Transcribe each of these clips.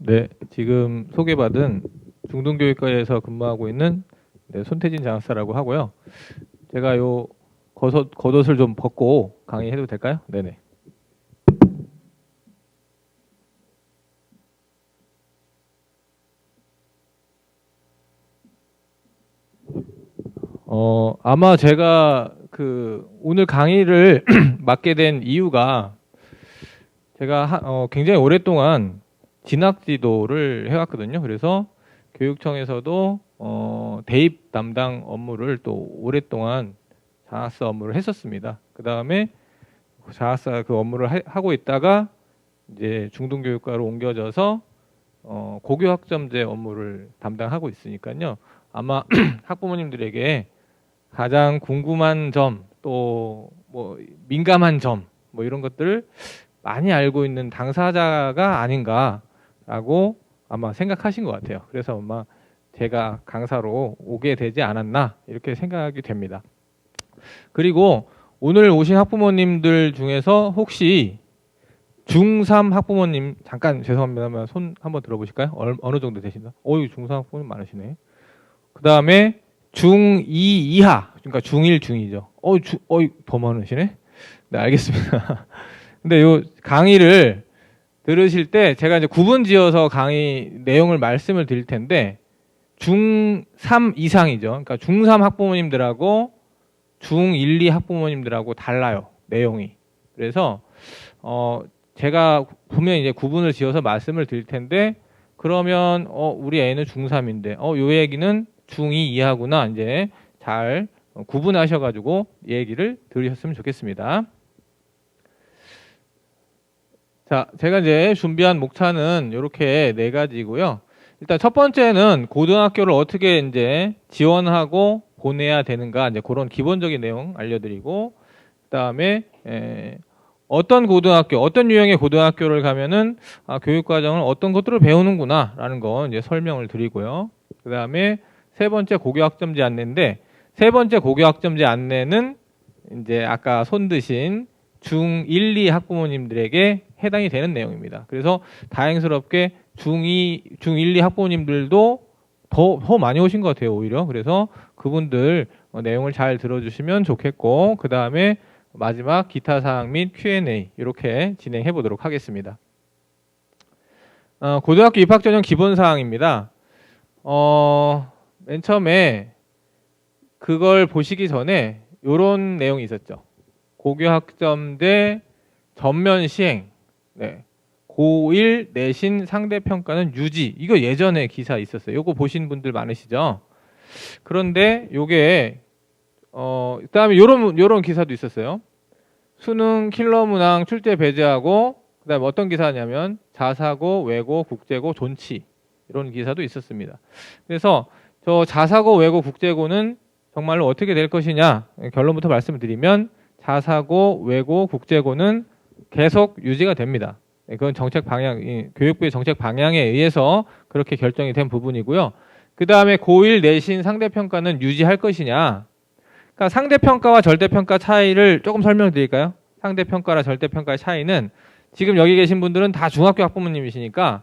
네, 지금 소개받은 중등교육과에서 근무하고 있는 손태진 장학사라고 하고요. 제가 요 겉옷을 좀 벗고 강의해도 될까요? 네네. 아마 제가 오늘 강의를 맡게 된 이유가 제가 굉장히 오랫동안 진학지도를 해왔거든요. 그래서 교육청에서도 대입 담당 업무를 또 오랫동안 장학사 업무를 했었습니다. 그 다음에 장학사 그 업무를 하고 있다가 이제 중등교육과로 옮겨져서 고교학점제 업무를 담당하고 있으니까요. 아마 학부모님들에게 가장 궁금한 점, 또 뭐 민감한 점, 뭐 이런 것들을 많이 알고 있는 당사자가 아닌가라고 아마 생각하신 것 같아요. 그래서 아마 제가 강사로 오게 되지 않았나 이렇게 생각이 됩니다. 그리고 오늘 오신 학부모님들 중에서 혹시 중3 학부모님 잠깐 죄송합니다만 손 한번 들어보실까요? 어느 정도 되신다? 중3 학부모님 많으시네. 그 다음에 중2 이하, 그러니까 중1, 중2죠. 더 많으시네? 네, 알겠습니다. 근데 요 강의를 들으실 때 제가 이제 구분 지어서 강의 내용을 말씀을 드릴 텐데 중3 이상이죠. 그러니까 중3 학부모님들하고 중1, 2 학부모님들하고 달라요. 내용이. 그래서 제가 분명히 이제 구분을 지어서 말씀을 드릴 텐데 그러면 우리 애는 중3인데 요 얘기는 중2 이하구나 이제 잘 구분하셔가지고 얘기를 들으셨으면 좋겠습니다. 자, 제가 이제 준비한 목차는 이렇게 4가지고요. 일단 첫 번째는 고등학교를 어떻게 이제 지원하고 보내야 되는가 이제 그런 기본적인 내용 알려드리고, 그다음에 어떤 고등학교, 어떤 유형의 고등학교를 가면은 교육과정을 어떤 것들을 배우는구나라는 거 이제 설명을 드리고요. 그다음에 세 번째 고교학점제 안내인데, 세 번째 고교학점제 안내는 이제 아까 손 드신 중1, 2 학부모님들에게 해당이 되는 내용입니다. 그래서 다행스럽게 중1, 2 학부모님들도 더 많이 오신 것 같아요, 오히려. 그래서 그분들 내용을 잘 들어주시면 좋겠고, 그 다음에 마지막 기타 사항 및 Q&A 이렇게 진행해 보도록 하겠습니다. 고등학교 입학 전형 기본 사항입니다. 맨 처음에 그걸 보시기 전에 이런 내용이 있었죠. 고교학점제 전면 시행, 고1 내신 상대평가는 유지. 이거 예전에 기사 있었어요. 이거 보신 분들 많으시죠? 그런데 요게 그다음에 요런 기사도 있었어요. 수능 킬러 문항 출제 배제하고, 그다음에 어떤 기사냐면 자사고, 외고, 국제고, 존치 이런 기사도 있었습니다. 그래서 저 자사고, 외고, 국제고는 정말로 어떻게 될 것이냐 결론부터 말씀을 드리면 자사고, 외고, 국제고는 계속 유지가 됩니다. 그건 정책 방향, 교육부의 정책 방향에 의해서 그렇게 결정이 된 부분이고요. 그 다음에 고1 내신 상대평가는 유지할 것이냐. 그러니까 상대평가와 절대평가 차이를 조금 설명드릴까요? 상대평가와 절대평가의 차이는 지금 여기 계신 분들은 다 중학교 학부모님이시니까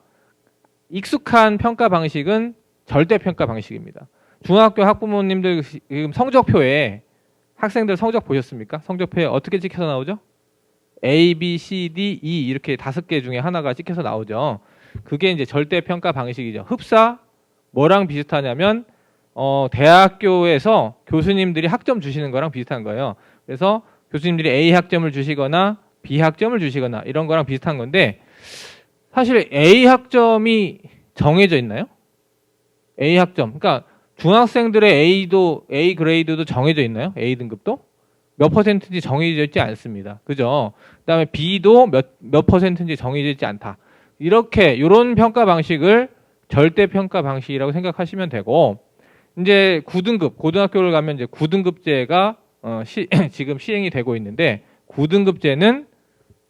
익숙한 평가 방식은 절대평가 방식입니다. 중학교 학부모님들 지금 성적표에 학생들 성적 보셨습니까? 성적표에 어떻게 찍혀서 나오죠? A, B, C, D, E 이렇게 5개 중에 하나가 찍혀서 나오죠. 그게 이제 절대평가 방식이죠. 흡사 뭐랑 비슷하냐면 대학교에서 교수님들이 학점 주시는 거랑 비슷한 거예요. 그래서 교수님들이 A 학점을 주시거나 B 학점을 주시거나 이런 거랑 비슷한 건데, 사실 A 학점이 정해져 있나요? A 학점. 그러니까 중학생들의 A 그레이드도 정해져 있나요? A 등급도? 몇 퍼센트인지 정해져 있지 않습니다. 그죠? 그 다음에 B도 몇 퍼센트인지 정해져 있지 않다. 이런 평가 방식을 절대평가 방식이라고 생각하시면 되고, 이제 9등급, 고등학교를 가면 이제 9등급제가 지금 시행이 되고 있는데, 9등급제는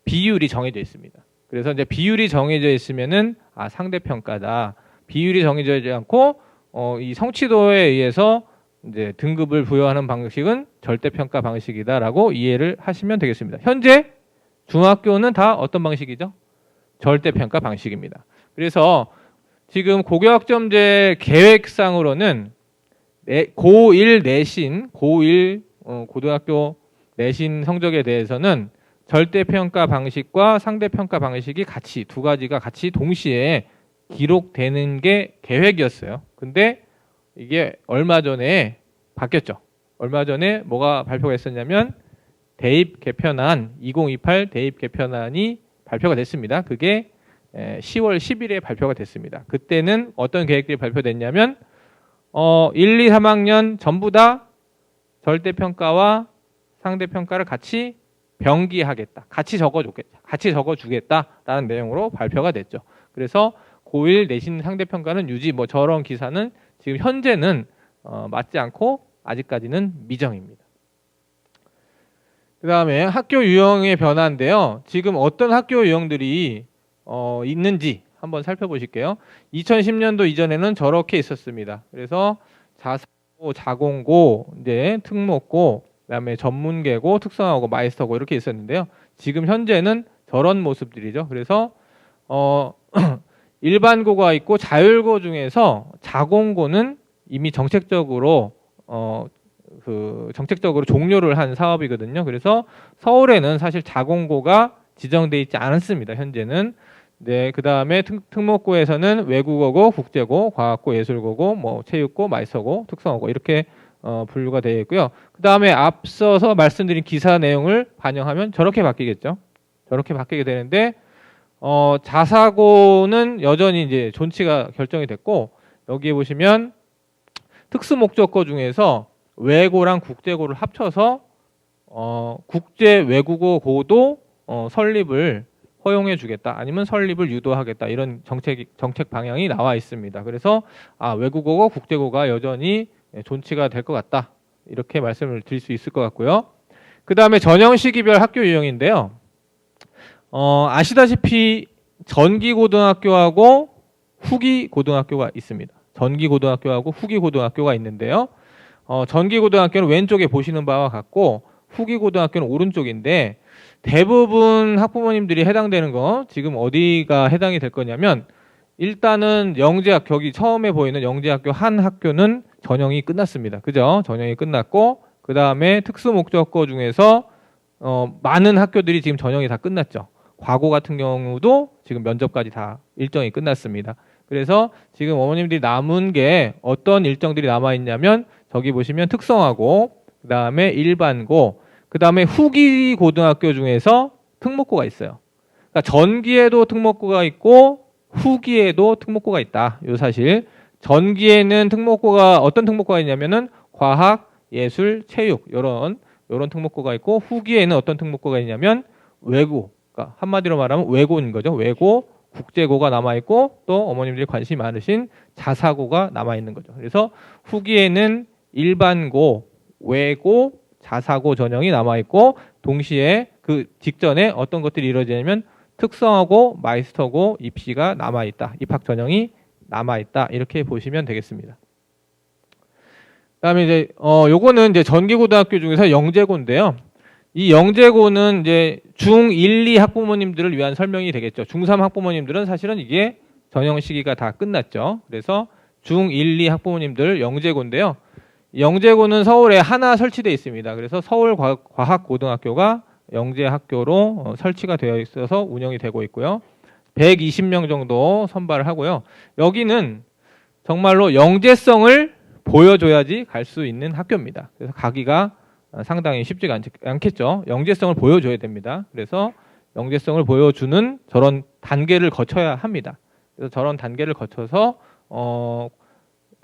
비율이 정해져 있습니다. 그래서 이제 비율이 정해져 있으면은 상대평가다. 비율이 정해져 있지 않고 이 성취도에 의해서 이제 등급을 부여하는 방식은 절대평가 방식이다라고 이해를 하시면 되겠습니다. 현재 중학교는 다 어떤 방식이죠? 절대평가 방식입니다. 그래서 지금 고교학점제 계획상으로는 고1 내신, 고1 고등학교 내신 성적에 대해서는 절대평가 방식과 상대평가 방식이 같이 두 가지가 같이 동시에 기록되는 게 계획이었어요. 근데 이게 얼마 전에 바뀌었죠. 얼마 전에 뭐가 발표가 됐었냐면 대입 개편안 2028 대입 개편안이 발표가 됐습니다. 그게 10월 10일에 발표가 됐습니다. 그때는 어떤 계획들이 발표됐냐면 1, 2, 3학년 전부 다 절대평가와 상대평가를 같이 병기하겠다. 같이 적어주겠다라는 내용으로 발표가 됐죠. 그래서 고1 내신 상대평가는 유지, 뭐 저런 기사는 지금 현재는 맞지 않고 아직까지는 미정입니다. 그 다음에 학교 유형의 변화인데요. 지금 어떤 학교 유형들이 있는지 한번 살펴보실게요. 2010년도 이전에는 저렇게 있었습니다. 그래서 자사고, 자공고, 이제 특목고, 그다음에 전문계고, 특성화고, 마이스터고 이렇게 있었는데요. 지금 현재는 저런 모습들이죠. 그래서 일반고가 있고 자율고 중에서 자공고는 이미 정책적으로 정책적으로 종료를 한 사업이거든요. 그래서 서울에는 사실 자공고가 지정돼 있지 않습니다. 현재는. 네, 그 다음에 특목고에서는 외국어고, 국제고, 과학고, 예술고고, 뭐 체육고, 마이스터고, 특성화고 이렇게 분류가 되어 있고요. 그 다음에 앞서서 말씀드린 기사 내용을 반영하면 저렇게 바뀌겠죠. 저렇게 바뀌게 되는데 자사고는 여전히 이제 존치가 결정이 됐고 여기에 보시면 특수 목적고 중에서 외고랑 국제고를 합쳐서 국제 외국어 고도 설립을 허용해 주겠다 아니면 설립을 유도하겠다 이런 정책 방향이 나와 있습니다. 그래서 외국어고 국제고가 여전히 존치가 될 것 같다 이렇게 말씀을 드릴 수 있을 것 같고요. 그 다음에 전형 시기별 학교 유형인데요. 아시다시피 전기고등학교하고 후기고등학교가 있습니다. 전기고등학교하고 후기고등학교가 있는데요. 전기고등학교는 왼쪽에 보시는 바와 같고 후기고등학교는 오른쪽인데 대부분 학부모님들이 해당되는 거 지금 어디가 해당이 될 거냐면 일단은 영재학교, 여기 처음에 보이는 영재학교 한 학교는 전형이 끝났습니다. 그죠? 전형이 끝났고 그 다음에 특수목적고 중에서 많은 학교들이 지금 전형이 다 끝났죠. 과고 같은 경우도 지금 면접까지 다 일정이 끝났습니다. 그래서 지금 어머님들이 남은 게 어떤 일정들이 남아있냐면 저기 보시면 특성화고 그 다음에 일반고 그 다음에 후기 고등학교 중에서 특목고가 있어요. 그러니까 전기에도 특목고가 있고 후기에도 특목고가 있다. 요 사실 전기에는 특목고가 어떤 특목고가 있냐면은 과학, 예술, 체육 이런 특목고가 있고 후기에는 어떤 특목고가 있냐면 외고, 그러니까 한마디로 말하면 외고인 거죠. 외고, 국제고가 남아 있고 또 어머님들이 관심이 많으신 자사고가 남아 있는 거죠. 그래서 후기에는 일반고, 외고, 자사고 전형이 남아 있고 동시에 그 직전에 어떤 것들이 이루어지냐면 특성화고, 마이스터고, 입시가 남아 있다. 입학 전형이 남아 있다. 이렇게 보시면 되겠습니다. 그다음에 이제 요거는 이제 전기고등학교 중에서 영재고인데요. 이 영재고는 이제 중1, 2 학부모님들을 위한 설명이 되겠죠. 중3 학부모님들은 사실은 이게 전형 시기가 다 끝났죠. 그래서 중1, 2 학부모님들 영재고인데요. 영재고는 서울에 하나 설치되어 있습니다. 그래서 서울과학고등학교가 영재학교로 설치가 되어 있어서 운영이 되고 있고요. 120명 정도 선발을 하고요. 여기는 정말로 영재성을 보여줘야지 갈 수 있는 학교입니다. 그래서 가기가 상당히 쉽지가 않겠죠. 영재성을 보여줘야 됩니다. 그래서 영재성을 보여주는 저런 단계를 거쳐야 합니다. 그래서 저런 단계를 거쳐서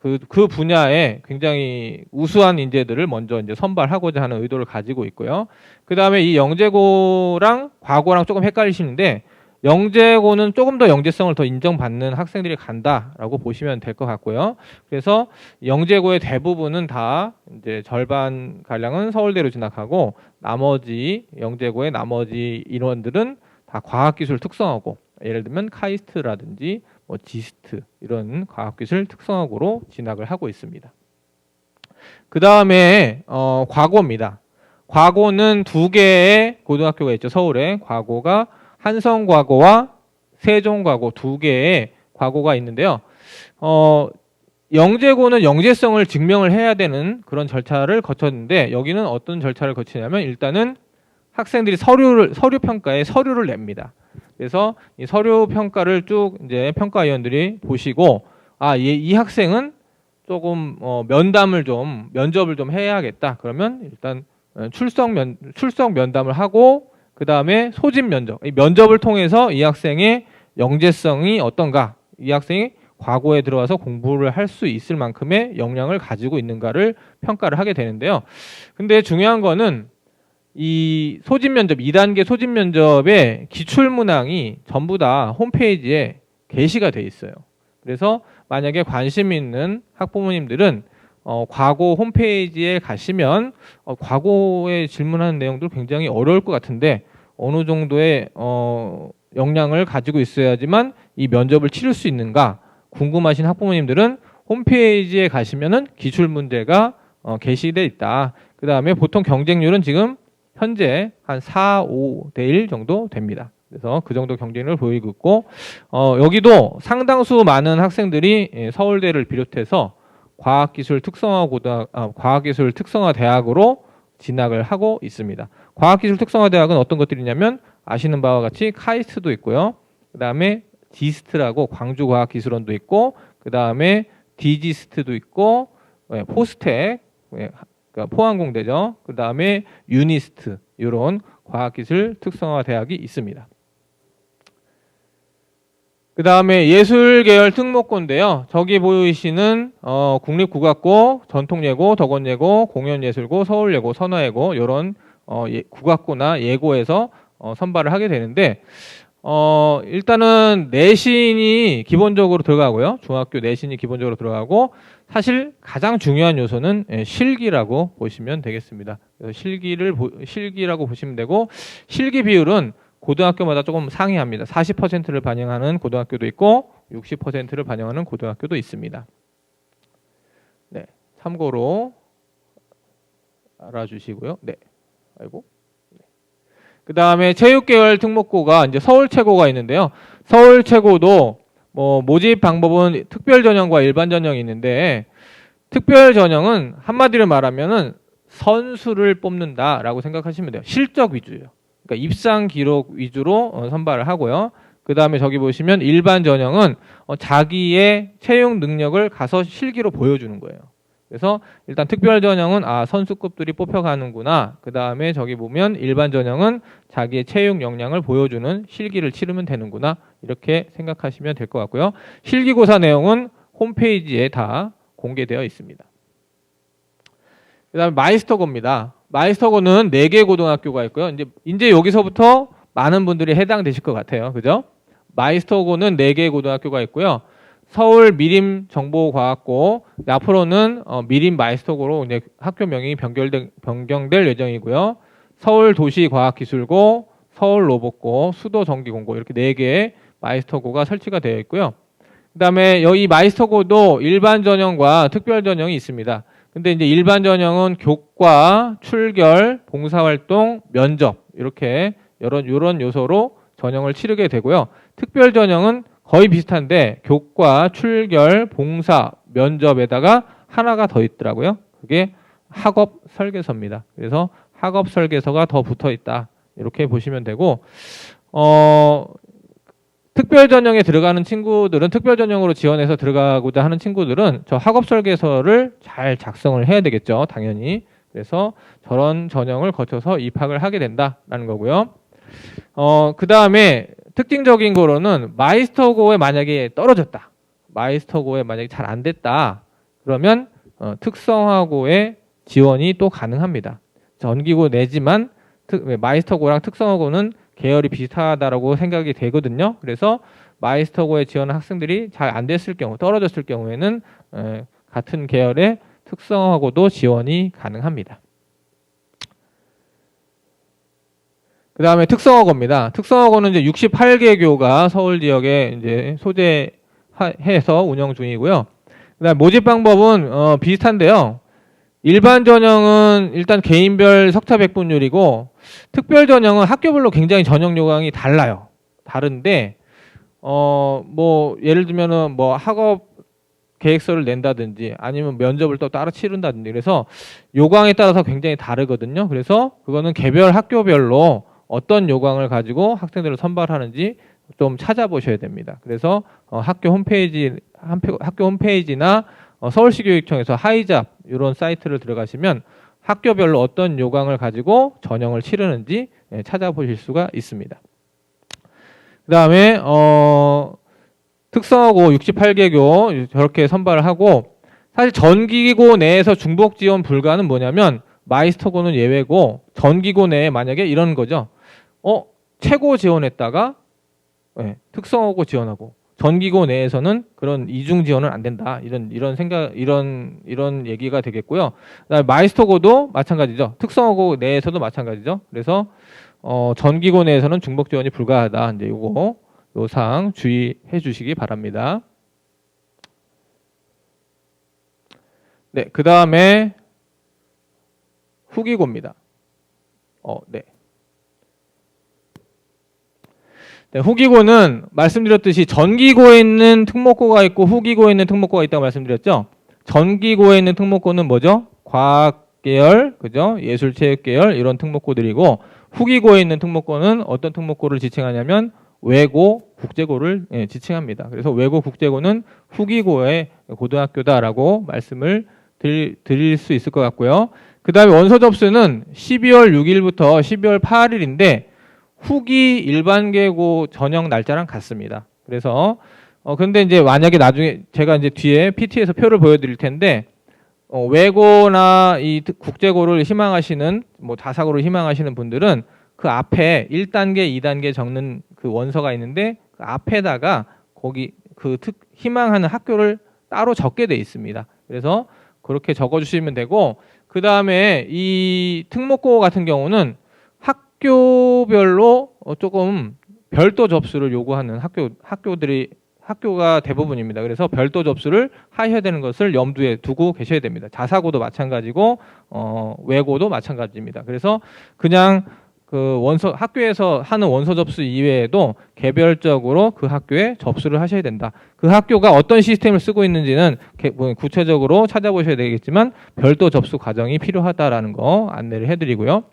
그 분야에 굉장히 우수한 인재들을 먼저 이제 선발하고자 하는 의도를 가지고 있고요. 그 다음에 이 영재고랑 과고랑 조금 헷갈리시는데 영재고는 조금 더 영재성을 더 인정받는 학생들이 간다라고 보시면 될 것 같고요. 그래서 영재고의 대부분은 다 이제 절반 가량은 서울대로 진학하고 나머지 영재고의 나머지 인원들은 다 과학기술 특성화고 예를 들면 카이스트라든지 뭐 지스트 이런 과학기술 특성화고로 진학을 하고 있습니다. 그 다음에 과고입니다. 과고는 두 개의 고등학교가 있죠. 서울에 과고가 한성과고와 세종과고 두 개의 과고가 있는데요. 영재고는 영재성을 증명을 해야 되는 그런 절차를 거쳤는데 여기는 어떤 절차를 거치냐면 일단은 학생들이 서류 평가에 서류를 냅니다. 그래서 이 서류 평가를 쭉 이제 평가위원들이 보시고 이 학생은 조금 면접을 좀 해야겠다. 그러면 일단 출석 면담을 하고 그 다음에 소집 면접. 이 면접을 통해서 이 학생의 영재성이 어떤가, 이 학생이 과거에 들어와서 공부를 할 수 있을 만큼의 역량을 가지고 있는가를 평가를 하게 되는데요. 근데 중요한 거는 이 소집 면접, 2단계 소집 면접의 기출 문항이 전부 다 홈페이지에 게시가 돼 있어요. 그래서 만약에 관심 있는 학부모님들은 과거 홈페이지에 가시면 과거에 질문하는 내용들 굉장히 어려울 것 같은데 어느 정도의 역량을 가지고 있어야지만 이 면접을 치를 수 있는가 궁금하신 학부모님들은 홈페이지에 가시면은 기출 문제가 게시되어 있다. 그 다음에 보통 경쟁률은 지금 현재 한 4, 5대 1 정도 됩니다. 그래서 그 정도 경쟁률을 보이고 있고 여기도 상당수 많은 학생들이 서울대를 비롯해서 과학기술 특성화 대학으로 진학을 하고 있습니다. 과학기술 특성화 대학은 어떤 것들이냐면 아시는 바와 같이 카이스트도 있고요. 그 다음에 디스트라고 광주과학기술원도 있고 그 다음에 디지스트도 있고 포스텍 그러니까 포항공대죠. 그 다음에 유니스트 이런 과학기술 특성화 대학이 있습니다. 그 다음에 예술계열 특목고인데요. 저기 보이시는 국립국악고, 전통예고, 덕원예고, 공연예술고, 서울예고, 선화예고 이런 국악고나 예고에서 선발을 하게 되는데 일단은 내신이 기본적으로 들어가고요. 중학교 내신이 기본적으로 들어가고 사실 가장 중요한 요소는 실기라고 보시면 되겠습니다. 그래서 실기라고 보시면 되고 실기 비율은 고등학교마다 조금 상이합니다. 40%를 반영하는 고등학교도 있고 60%를 반영하는 고등학교도 있습니다. 네, 참고로 알아주시고요. 네, 아이고. 그 다음에 체육계열 특목고가 이제 서울체고가 있는데요. 서울체고도 모집 방법은 특별전형과 일반전형이 있는데 특별전형은 한마디로 말하면은 선수를 뽑는다라고 생각하시면 돼요. 실적 위주예요. 그러니까 입상 기록 위주로 선발을 하고요. 그 다음에 저기 보시면 일반 전형은 자기의 채용 능력을 가서 실기로 보여주는 거예요. 그래서 일단 특별 전형은 선수급들이 뽑혀가는구나. 그 다음에 저기 보면 일반 전형은 자기의 채용 역량을 보여주는 실기를 치르면 되는구나. 이렇게 생각하시면 될 것 같고요. 실기고사 내용은 홈페이지에 다 공개되어 있습니다. 그 다음에 마이스터고입니다. 마이스터고는 4개 고등학교가 있고요. 이제 여기서부터 많은 분들이 해당되실 것 같아요. 그죠? 마이스터고는 4개 고등학교가 있고요. 서울 미림정보과학고, 앞으로는 미림 마이스터고로 이제 학교명이 변경될 예정이고요. 서울 도시과학기술고, 서울 로봇고, 수도전기공고 이렇게 4개의 마이스터고가 설치가 되어 있고요. 그 다음에 여기 마이스터고도 일반 전형과 특별 전형이 있습니다. 근데 이제 일반 전형은 교과, 출결, 봉사활동, 면접 이렇게 이런 요소로 전형을 치르게 되고요. 특별 전형은 거의 비슷한데 교과, 출결, 봉사, 면접에다가 하나가 더 있더라고요. 그게 학업 설계서입니다. 그래서 학업 설계서가 더 붙어 있다. 이렇게 보시면 되고 특별 전형에 들어가는 친구들은 특별 전형으로 지원해서 들어가고자 하는 친구들은 저 학업 설계서를 잘 작성을 해야 되겠죠. 당연히. 그래서 저런 전형을 거쳐서 입학을 하게 된다라는 거고요. 그 다음에 특징적인 거로는 마이스터고에 만약에 떨어졌다. 마이스터고에 만약에 잘 안 됐다. 그러면 특성화고에 지원이 또 가능합니다. 전기고 내지만 마이스터고랑 특성화고는 계열이 비슷하다라고 생각이 되거든요. 그래서 마이스터고에 지원한 학생들이 잘 안 됐을 경우, 떨어졌을 경우에는 같은 계열의 특성화고도 지원이 가능합니다. 그 다음에 특성화고입니다. 특성화고는 이제 68개 교가 서울 지역에 이제 소재해서 운영 중이고요. 그 다음 모집 방법은 비슷한데요. 일반 전형은 일단 개인별 석차 백분율이고 특별 전형은 학교별로 굉장히 전형 요강이 달라요. 다른데 뭐 예를 들면은 뭐 학업 계획서를 낸다든지 아니면 면접을 또 따로 치른다든지 그래서 요강에 따라서 굉장히 다르거든요. 그래서 그거는 개별 학교별로 어떤 요강을 가지고 학생들을 선발하는지 좀 찾아보셔야 됩니다. 그래서 학교 홈페이지나 서울시 교육청에서 하이잡 이런 사이트를 들어가시면 학교별로 어떤 요강을 가지고 전형을 치르는지 찾아보실 수가 있습니다. 그 다음에 특성화고 68개교 저렇게 선발을 하고 사실 전기고 내에서 중복 지원 불가는 뭐냐면 마이스터고는 예외고 전기고 내에 만약에 이런 거죠. 최고 지원했다가 특성화고 지원하고 전기고 내에서는 그런 이중 지원은 안 된다. 이런 생각 이런 얘기가 되겠고요. 그다음에 마이스터고도 마찬가지죠. 특성화고 내에서도 마찬가지죠. 그래서 전기고 내에서는 중복 지원이 불가하다. 이제 요거 요 사항 주의해 주시기 바랍니다. 네, 그 다음에 후기고입니다. 네. 네, 후기고는 말씀드렸듯이 전기고에 있는 특목고가 있고 후기고에 있는 특목고가 있다고 말씀드렸죠. 전기고에 있는 특목고는 뭐죠? 과학 계열, 그죠? 예술 체육 계열 이런 특목고들이고 후기고에 있는 특목고는 어떤 특목고를 지칭하냐면 외고 국제고를 지칭합니다. 그래서 외고 국제고는 후기고의 고등학교다라고 말씀을 드릴 수 있을 것 같고요. 그 다음에 원서 접수는 12월 6일부터 12월 8일인데 후기 일반계고 전형 날짜랑 같습니다. 그래서 근데 이제 만약에 나중에 제가 이제 뒤에 PT에서 표를 보여드릴 텐데 외고나 이 국제고를 희망하시는 뭐 자사고를 희망하시는 분들은 그 앞에 1단계, 2단계 적는 그 원서가 있는데 그 앞에다가 거기 희망하는 학교를 따로 적게 돼 있습니다. 그래서 그렇게 적어주시면 되고 그 다음에 이 특목고 같은 경우는 학교별로 조금 별도 접수를 요구하는 학교가 대부분입니다. 그래서 별도 접수를 하셔야 되는 것을 염두에 두고 계셔야 됩니다. 자사고도 마찬가지고 외고도 마찬가지입니다. 그래서 그냥 그 학교에서 하는 원서 접수 이외에도 개별적으로 그 학교에 접수를 하셔야 된다. 그 학교가 어떤 시스템을 쓰고 있는지는 구체적으로 찾아보셔야 되겠지만 별도 접수 과정이 필요하다라는 거 안내를 해드리고요.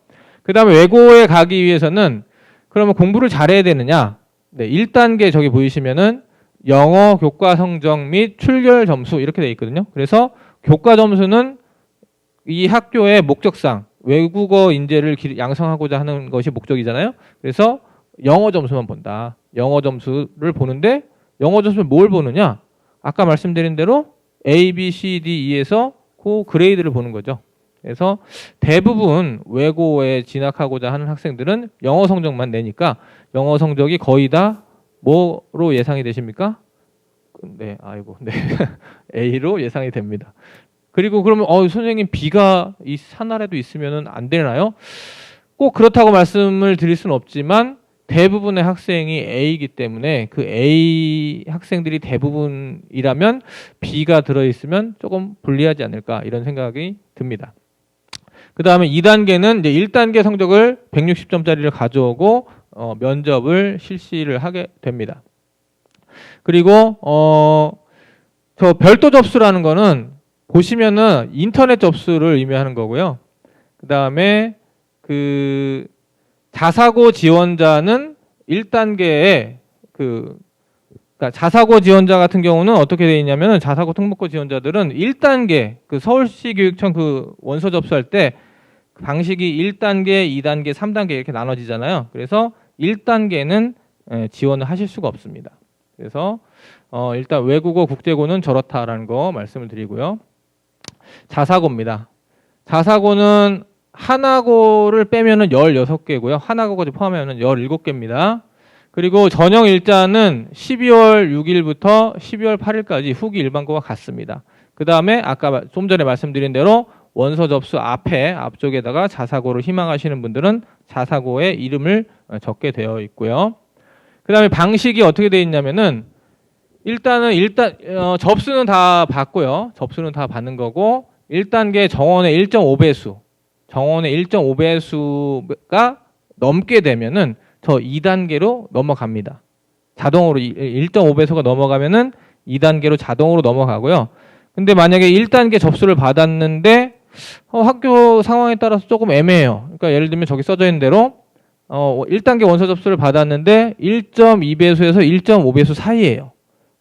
그 다음에 외고에 가기 위해서는 그러면 공부를 잘해야 되느냐? 네, 1단계 저기 보이시면은 영어 교과 성적 및 출결 점수 이렇게 돼 있거든요. 그래서 교과 점수는 이 학교의 목적상 외국어 인재를 양성하고자 하는 것이 목적이잖아요. 그래서 영어 점수만 본다. 영어 점수를 보는데 영어 점수는 뭘 보느냐? 아까 말씀드린 대로 A, B, C, D, E에서 그 그레이드를 보는 거죠. 그래서 대부분 외고에 진학하고자 하는 학생들은 영어 성적만 내니까 영어 성적이 거의 다 뭐로 예상이 되십니까? 네, 네. A로 예상이 됩니다. 그리고 그러면 선생님 B가 이 산하에도 있으면은 안 되나요? 꼭 그렇다고 말씀을 드릴 수는 없지만 대부분의 학생이 A이기 때문에 그 A 학생들이 대부분이라면 B가 들어있으면 조금 불리하지 않을까 이런 생각이 듭니다. 그 다음에 2단계는 이제 1단계 성적을 160점짜리를 가져오고 면접을 실시를 하게 됩니다. 그리고 저 별도 접수라는 거는 보시면은 인터넷 접수를 의미하는 거고요. 그 다음에 그 자사고 지원자는 1단계에 그러니까 자사고 지원자 같은 경우는 어떻게 되어 있냐면은 자사고 특목고 지원자들은 1단계 그 서울시 교육청 그 원서 접수할 때 방식이 1단계, 2단계, 3단계 이렇게 나눠지잖아요. 그래서 1단계는 지원을 하실 수가 없습니다. 그래서 일단 외국어 국제고는 저렇다라는 거 말씀을 드리고요. 자사고입니다. 자사고는 하나고를 빼면은 16개고요. 하나고까지 포함하면 17개입니다. 그리고 전형 일자는 12월 6일부터 12월 8일까지 후기 일반고와 같습니다. 그 다음에 아까 좀 전에 말씀드린 대로 원서 접수 앞쪽에다가 자사고를 희망하시는 분들은 자사고의 이름을 적게 되어 있고요. 그 다음에 방식이 어떻게 되어 있냐면은 일단 접수는 다 받고요. 접수는 다 받는 거고 1단계 정원의 1.5배수 정원의 1.5배수가 넘게 되면은 저 2단계로 넘어갑니다. 자동으로 1.5배수가 넘어가면은 2단계로 자동으로 넘어가고요. 근데 만약에 1단계 접수를 받았는데 학교 상황에 따라서 조금 애매해요. 그러니까 예를 들면 저기 써져 있는 대로 1단계 원서 접수를 받았는데 1.2배수에서 1.5배수 사이예요.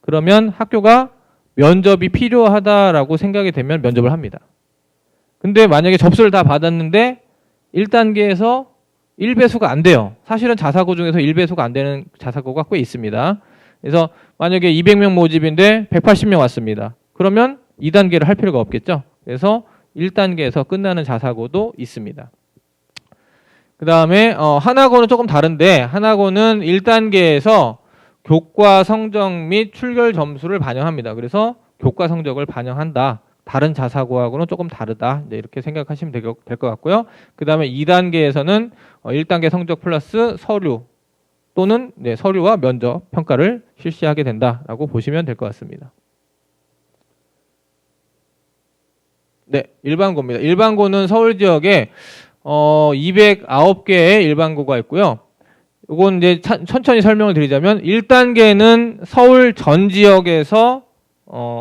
그러면 학교가 면접이 필요하다라고 생각이 되면 면접을 합니다. 근데 만약에 접수를 다 받았는데 1단계에서 1배수가 안 돼요. 사실은 자사고 중에서 1배수가 안 되는 자사고가 꽤 있습니다. 그래서 만약에 200명 모집인데 180명 왔습니다. 그러면 2단계를 할 필요가 없겠죠. 그래서 1단계에서 끝나는 자사고도 있습니다. 그 다음에 하나고는 조금 다른데 하나고는 1단계에서 교과 성적 및 출결 점수를 반영합니다. 그래서 교과 성적을 반영한다. 다른 자사고하고는 조금 다르다. 이제 이렇게 생각하시면 될 것 같고요. 그 다음에 2단계에서는 1단계 성적 플러스 서류 또는 서류와 면접 평가를 실시하게 된다라고 보시면 될 것 같습니다. 네, 일반고입니다. 일반고는 서울 지역에 209개의 일반고가 있고요. 이건 이제 천천히 설명을 드리자면 1단계는 서울 전 지역에서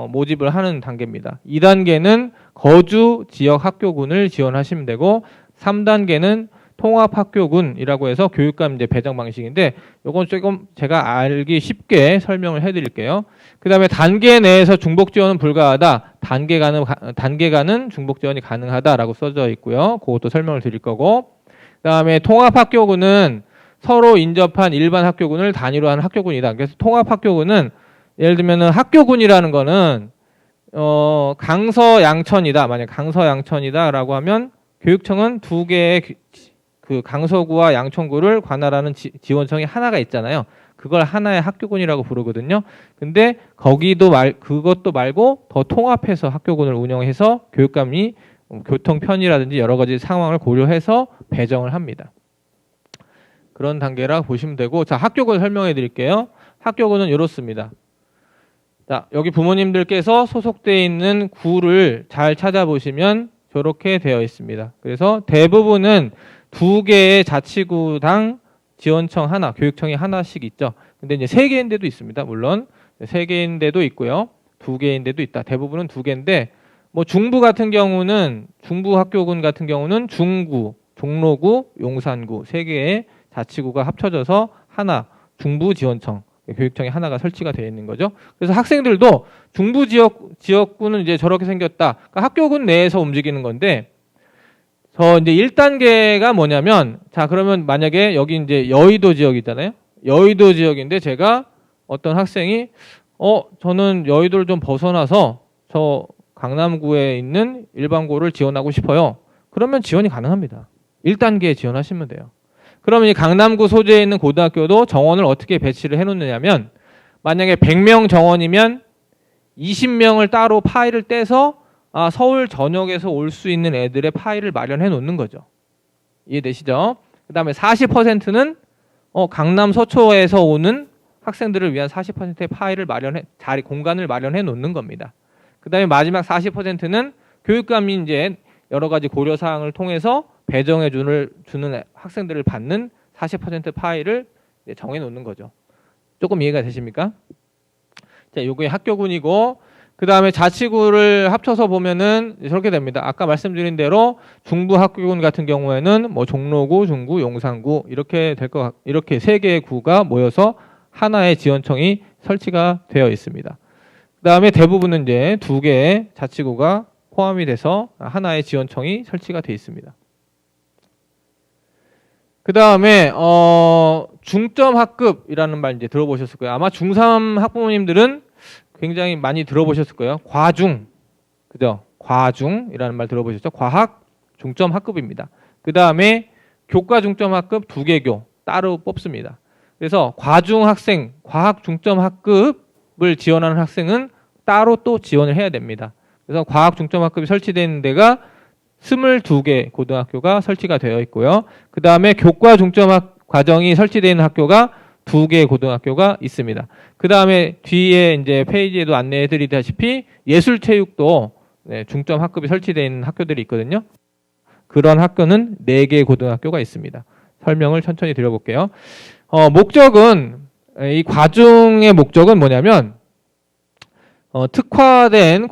모집을 하는 단계입니다. 2단계는 거주 지역 학교군을 지원하시면 되고 3단계는 통합학교군이라고 해서 교육감 이제 배정 방식인데 이건 조금 제가 알기 쉽게 설명을 해드릴게요. 그 다음에 단계 내에서 중복 지원은 불가하다. 단계가는 중복 지원이 가능하다라고 써져 있고요. 그것도 설명을 드릴 거고. 그 다음에 통합학교군은 서로 인접한 일반 학교군을 단위로 하는 학교군이다. 그래서 통합학교군은 예를 들면은 학교군이라는 거는 강서 양천이다. 만약 강서 양천이다라고 하면 교육청은 두 개의 그 강서구와 양천구를 관할하는 지원청이 하나가 있잖아요. 그걸 하나의 학교군이라고 부르거든요. 근데 그것도 말고 더 통합해서 학교군을 운영해서 교육감이 교통 편의라든지 여러 가지 상황을 고려해서 배정을 합니다. 그런 단계라 보시면 되고, 자, 학교군 설명해 드릴게요. 학교군은 이렇습니다. 자, 여기 부모님들께서 소속되어 있는 구를 잘 찾아보시면 저렇게 되어 있습니다. 그래서 대부분은 2개의 자치구당 지원청 하나, 교육청이 하나씩 있죠. 근데 이제 3개인 데도 있습니다. 물론 3개인 데도 있고요. 2개인 데도 있다. 대부분은 2개인데 뭐 중부 학교군 같은 경우는 중구, 종로구, 용산구 3개의 자치구가 합쳐져서 하나, 중부 지원청, 교육청이 하나가 설치가 되어 있는 거죠. 그래서 학생들도 중부 지역구는 이제 저렇게 생겼다. 그러니까 학교군 내에서 움직이는 건데, 이제 1단계가 뭐냐면, 자, 그러면 만약에 여기 이제 여의도 지역이잖아요. 여의도 지역인데 제가 어떤 학생이, 저는 여의도를 좀 벗어나서 저 강남구에 있는 일반고를 지원하고 싶어요. 그러면 지원이 가능합니다. 1단계에 지원하시면 돼요. 그러면 이 강남구 소재에 있는 고등학교도 정원을 어떻게 배치를 해놓느냐면, 만약에 100명 정원이면 20명을 따로 파일을 떼서 서울 전역에서 올 수 있는 애들의 파일을 마련해 놓는 거죠. 이해되시죠? 그 다음에 40%는 강남 서초에서 오는 학생들을 위한 40%의 파일을 공간을 마련해 놓는 겁니다. 그 다음에 마지막 40%는 교육감이 이제 여러 가지 고려사항을 통해서 배정해 주는 학생들을 받는 40% 파일을 정해 놓는 거죠. 조금 이해가 되십니까? 자, 요게 학교군이고, 그 다음에 자치구를 합쳐서 보면은 저렇게 됩니다. 아까 말씀드린 대로 중부 학교군 같은 경우에는 뭐 종로구, 중구, 용산구 이렇게 이렇게 3개의 구가 모여서 하나의 지원청이 설치가 되어 있습니다. 그 다음에 대부분은 이제 2개의 자치구가 포함이 돼서 하나의 지원청이 설치가 되어 있습니다. 그 다음에 중점 학급이라는 말 이제 들어보셨을 거예요. 아마 중3 학부모님들은 굉장히 많이 들어보셨을 거예요. 과중, 그죠? 과중이라는 말 들어보셨죠? 과학 중점 학급입니다. 그 다음에 교과 중점 학급 2개교 따로 뽑습니다. 그래서 과중 학생, 과학 중점 학급을 지원하는 학생은 따로 또 지원을 해야 됩니다. 그래서 과학 중점 학급이 설치되는 데가 22개 고등학교가 설치가 되어 있고요. 그 다음에 교과 중점 과정이 설치되어 있는 학교가 2개의 고등학교가 있습니다. 그 다음에 뒤에 이제 페이지에도 안내해 드리다시피 예술체육도 중점 학급이 설치되어 있는 학교들이 있거든요. 그런 학교는 4개의 고등학교가 있습니다. 설명을 천천히 드려볼게요. 목적은 이 과중의 목적은 뭐냐면 특화된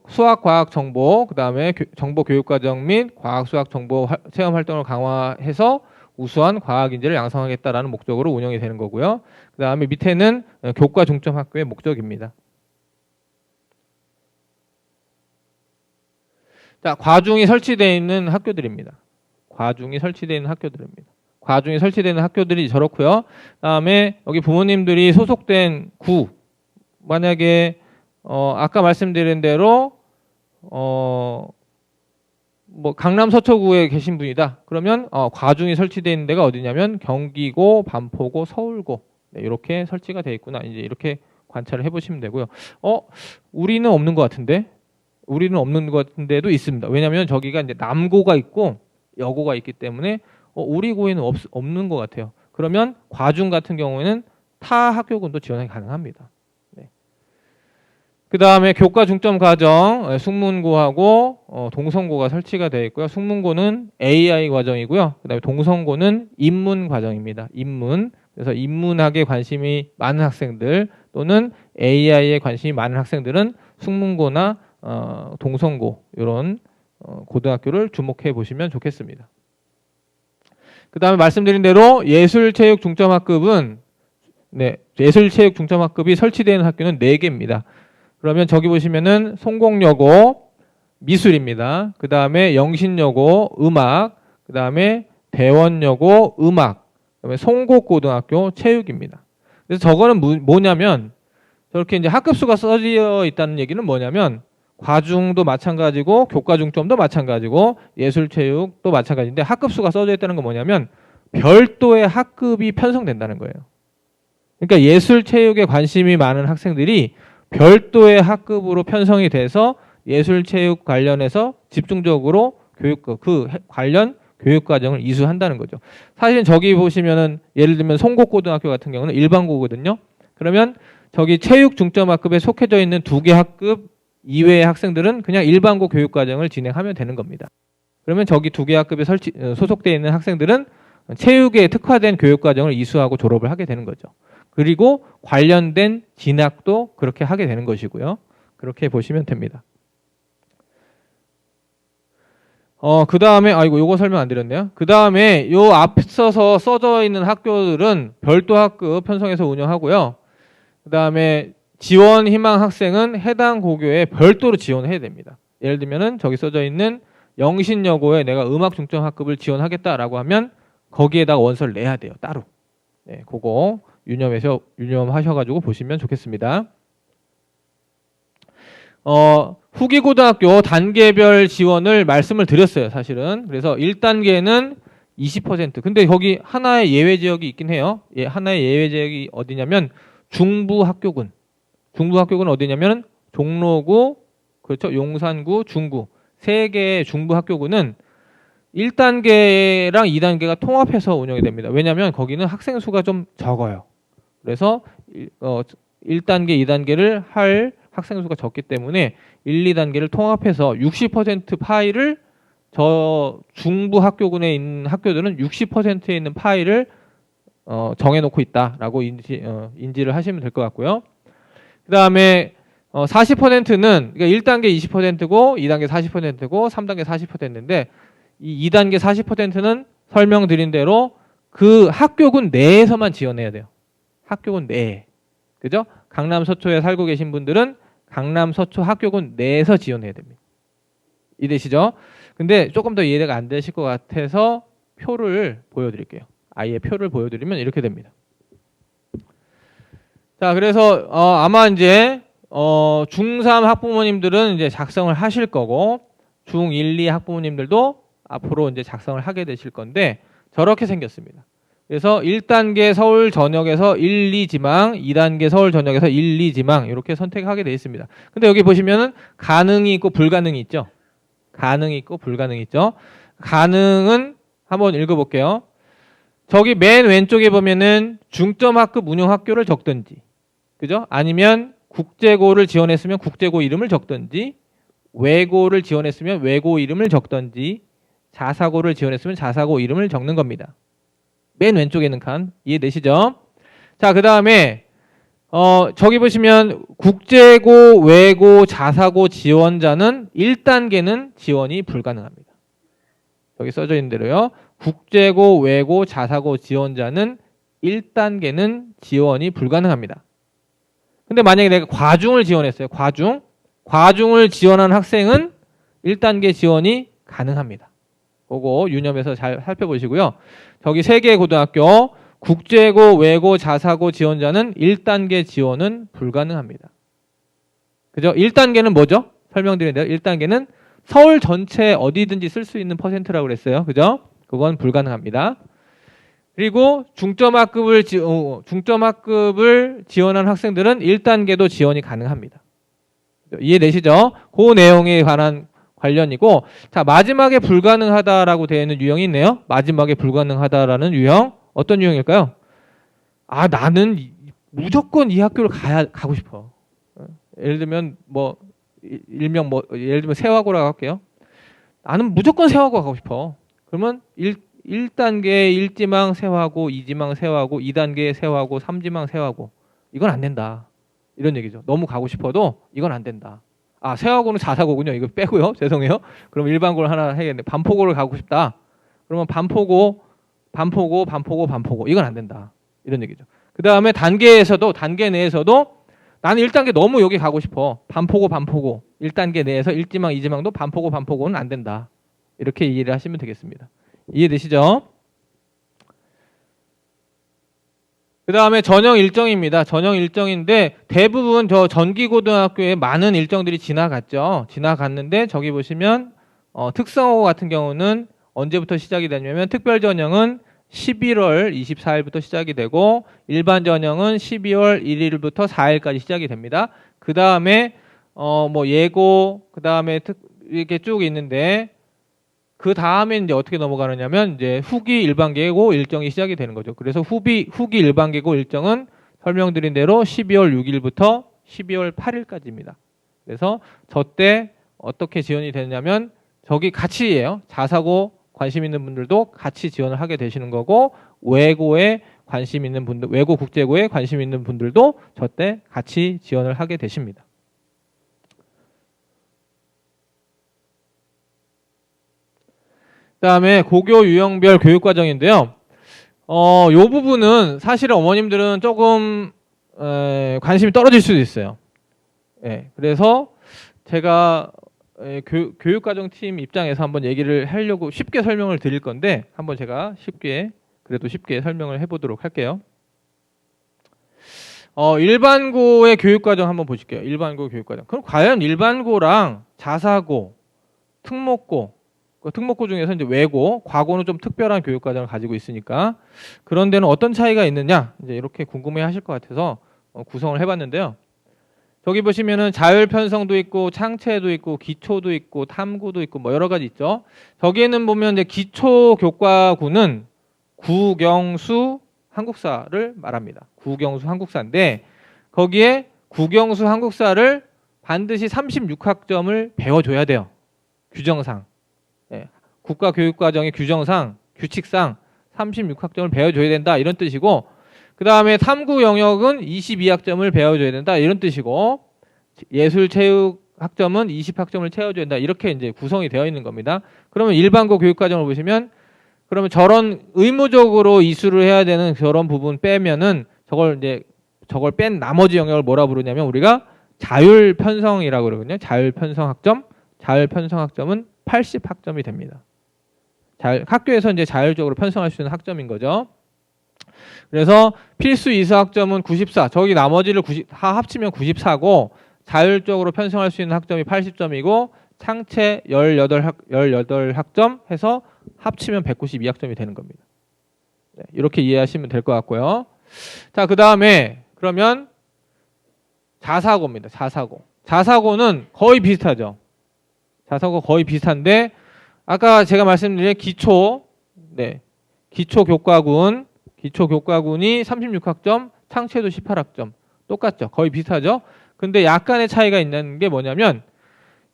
수학 과학 정보, 그다음에 정보 교육 과정 및 과학 수학 정보 체험 활동을 강화해서 우수한 과학 인재를 양성하겠다라는 목적으로 운영이 되는 거고요. 그다음에 밑에는 교과 중점 학교의 목적입니다. 자, 과중이 설치되어 있는 학교들입니다. 과중이 설치되어 있는 학교들입니다. 과중이 설치되는 학교들이 저렇고요. 그다음에 여기 부모님들이 소속된 구, 만약에 아까 말씀드린 대로 뭐 강남 서초구에 계신 분이다. 그러면 과중이 설치되어 있는 데가 어디냐면 경기고, 반포고, 서울고, 네, 이렇게 설치가 되어 있구나. 이제 이렇게 관찰을 해보시면 되고요. 우리는 없는 것 같은데, 우리는 없는 것 같은데도 있습니다. 왜냐하면 저기가 이제 남고가 있고 여고가 있기 때문에 우리 고에는 없는 것 같아요. 그러면 과중 같은 경우에는 타 학교군도 지원이 가능합니다. 네. 그 다음에 교과 중점 과정 숙문고하고 동성고가 설치가 되어 있고요. 숙문고는 AI 과정이고요. 그 다음에 동성고는 인문 과정입니다. 인문. 그래서 인문학에 관심이 많은 학생들 또는 AI에 관심이 많은 학생들은 숙문고나 동성고 이런 고등학교를 주목해 보시면 좋겠습니다. 그 다음에 말씀드린 대로 예술체육 중점학급은 예술체육 중점학급이 설치되는 학교는 4개입니다. 그러면 저기 보시면은 성공여고 미술입니다. 그 다음에 영신여고 음악, 그 다음에 대원여고 음악, 그 다음에 송곡고등학교 체육입니다. 그래서 저거는 뭐냐면 저렇게 이제 학급수가 써져 있다는 얘기는 뭐냐면 과중도 마찬가지고 교과 중점도 마찬가지고 예술체육도 마찬가지인데 학급수가 써져 있다는 건 뭐냐면 별도의 학급이 편성된다는 거예요. 그러니까 예술체육에 관심이 많은 학생들이 별도의 학급으로 편성이 돼서 예술체육 관련해서 집중적으로 그 관련 교육과정을 이수한다는 거죠. 사실 저기 보시면은 예를 들면 송곡고등학교 같은 경우는 일반고거든요. 그러면 저기 체육 중점학급에 속해져 있는 2개 학급 이외의 학생들은 그냥 일반고 교육과정을 진행하면 되는 겁니다. 그러면 저기 2개 학급에 소속되어 있는 학생들은 체육에 특화된 교육과정을 이수하고 졸업을 하게 되는 거죠. 그리고 관련된 진학도 그렇게 하게 되는 것이고요. 그렇게 보시면 됩니다. 그 다음에 요거 설명 안 드렸네요. 그 다음에 요 앞서서 써져 있는 학교들은 별도 학급 편성해서 운영하고요. 그 다음에 지원 희망 학생은 해당 고교에 별도로 지원해야 됩니다. 예를 들면은 저기 써져 있는 영신여고에 내가 음악 중점 학급을 지원하겠다라고 하면 거기에다가 원서를 내야 돼요. 따로. 네, 그거 유념하셔가지고 보시면 좋겠습니다. 후기고등학교 단계별 지원을 말씀을 드렸어요. 사실은. 그래서 1단계는 20%. 근데 거기 하나의 예외 지역이 있긴 해요. 하나의 예외 지역이 어디냐면 중부학교군. 중부학교군 어디냐면 종로구, 그렇죠? 용산구, 중구. 3개의 중부학교군은 1단계랑 2단계가 통합해서 운영이 됩니다. 왜냐하면 거기는 학생 수가 좀 적어요. 그래서 1단계, 2단계를 할 학생 수가 적기 때문에 1, 2단계를 통합해서 60% 파이를 저 중부 학교군에 있는 학교들은 60%에 있는 파이를 정해놓고 있다라고 인지를 하시면 될 것 같고요. 그 다음에 40%는 그러니까 1단계 20%고 2단계 40%고 3단계 40%인데 이 2단계 40%는 설명드린 대로 그 학교군 내에서만 지원해야 돼요. 학교군 내에. 그죠? 강남 서초에 살고 계신 분들은 강남 서초 학교군 내에서 지원해야 됩니다. 이해되시죠? 근데 조금 더 이해가 안 되실 것 같아서 표를 보여드릴게요. 아예 표를 보여드리면 이렇게 됩니다. 자, 그래서 아마 이제 중3 학부모님들은 이제 작성을 하실 거고 중1, 2 학부모님들도 앞으로 이제 작성을 하게 되실 건데 저렇게 생겼습니다. 그래서 1단계 서울 전역에서 1, 2지망, 2단계 서울 전역에서 1, 2지망 이렇게 선택하게 되어 있습니다. 근데 여기 보시면은 가능이 있고 불가능이 있죠. 가능이 있고 불가능이 있죠. 가능은 한번 읽어볼게요. 저기 맨 왼쪽에 보면은 중점학급 운영학교를 적든지, 그죠? 아니면 국제고를 지원했으면 국제고 이름을 적든지, 외고를 지원했으면 외고 이름을 적든지, 자사고를 지원했으면 자사고 이름을 적는 겁니다. 맨 왼쪽에 있는 칸 이해되시죠? 자, 그 다음에 저기 보시면 국제고, 외고, 자사고 지원자는 1단계는 지원이 불가능합니다. 여기 써져 있는 대로요. 국제고, 외고, 자사고 지원자는 1단계는 지원이 불가능합니다. 근데 만약에 내가 과중을 지원했어요. 과중을 지원한 학생은 1단계 지원이 가능합니다. 그거 유념해서 잘 살펴보시고요. 저기 3개의 고등학교 국제고, 외고, 자사고 지원자는 1단계 지원은 불가능합니다. 그죠? 1단계는 뭐죠? 설명드린 대로 1단계는 서울 전체 어디든지 쓸 수 있는 퍼센트라고 그랬어요. 그죠? 그건 불가능합니다. 그리고 중점학급을 지원한 학생들은 1단계도 지원이 가능합니다. 이해되시죠? 그 내용에 관련이고, 자, 마지막에 불가능하다라고 되어 있는 유형이 있네요. 마지막에 불가능하다라는 유형. 어떤 유형일까요? 아, 나는 무조건 이 학교를 가고 싶어. 예를 들면 예를 들면 세화고라고 할게요. 나는 무조건 세화고 가고 싶어. 그러면 1단계 1지망 세화고, 2지망 세화고, 2단계 세화고, 3지망 세화고. 이건 안 된다. 이런 얘기죠. 너무 가고 싶어도 이건 안 된다. 아, 세화고는 자사고군요. 이거 빼고요. 죄송해요. 그럼 일반고를 하나 해야겠네. 반포고를 가고 싶다. 그러면 반포고. 이건 안 된다. 이런 얘기죠. 그 다음에 단계 내에서도 나는 1단계 너무 여기 가고 싶어. 반포고. 1단계 내에서 1지망, 2지망도 반포고는 안 된다. 이렇게 이해를 하시면 되겠습니다. 이해되시죠? 그 다음에 전형 일정입니다. 전형 일정인데 대부분 저 전기고등학교에 많은 일정들이 지나갔는데 저기 보시면 특성화고 같은 경우는 언제부터 시작이 되냐면 특별전형은 11월 24일부터 시작이 되고 일반 전형은 12월 1일부터 4일까지 시작이 됩니다. 그 다음에 예고, 그 다음에 이렇게 쭉 있는데 그 다음에 이제 어떻게 넘어가느냐면 이제 후기 일반계고 일정이 시작이 되는 거죠. 그래서 후기 일반계고 일정은 설명드린 대로 12월 6일부터 12월 8일까지입니다. 그래서 저때 어떻게 지원이 되냐면 저기 같이예요. 자사고 관심 있는 분들도 같이 지원을 하게 되시는 거고 외고에 관심 있는 분들, 외고 국제고에 관심 있는 분들도 저때 같이 지원을 하게 되십니다. 그다음에 고교 유형별 교육과정인데요. 요 부분은 사실은 어머님들은 조금 관심이 떨어질 수도 있어요. 예, 그래서 제가 교육과정팀 입장에서 한번 얘기를 하려고 쉽게 설명을 드릴 건데 한번 제가 그래도 쉽게 설명을 해보도록 할게요. 일반고의 교육과정 한번 보실게요. 일반고 교육과정. 그럼 과연 일반고랑 자사고, 특목고, 특목고 중에서 이제 외고, 과고는 좀 특별한 교육과정을 가지고 있으니까 그런 데는 어떤 차이가 있느냐 이제 이렇게 궁금해 하실 것 같아서 구성을 해봤는데요. 저기 보시면은 자율 편성도 있고 창체도 있고 기초도 있고 탐구도 있고 뭐 여러 가지 있죠. 저기에는 보면 이제 기초 교과구는 국영수 한국사를 말합니다. 국영수 한국사인데 거기에 국영수 한국사를 반드시 36학점을 배워줘야 돼요. 규정상. 국가교육과정의 규정상, 규칙상 36학점을 배워줘야 된다 이런 뜻이고 그 다음에 탐구 영역은 22학점을 배워줘야 된다 이런 뜻이고 예술체육학점은 20학점을 채워줘야 된다 이렇게 이제 구성이 되어 있는 겁니다. 그러면 일반고 교육과정을 보시면 그러면 저런 의무적으로 이수를 해야 되는 저런 부분 빼면은 저걸 뺀 나머지 영역을 뭐라 부르냐면 우리가 자율편성이라고 그러거든요. 자율편성학점은 80학점이 됩니다. 학교에서 이제 자율적으로 편성할 수 있는 학점인 거죠. 그래서 필수 이수 학점은 94. 저기 나머지를 다 합치면 94고 자율적으로 편성할 수 있는 학점이 80점이고 창체 18학점 해서 합치면 192학점이 되는 겁니다. 네, 이렇게 이해하시면 될 것 같고요. 자, 그 다음에 그러면 자사고입니다. 자사고는 거의 비슷하죠. 자사고 거의 비슷한데 아까 제가 말씀드린 기초 교과군이 36학점, 창체도 18학점 똑같죠. 거의 비슷하죠. 근데 약간의 차이가 있는 게 뭐냐면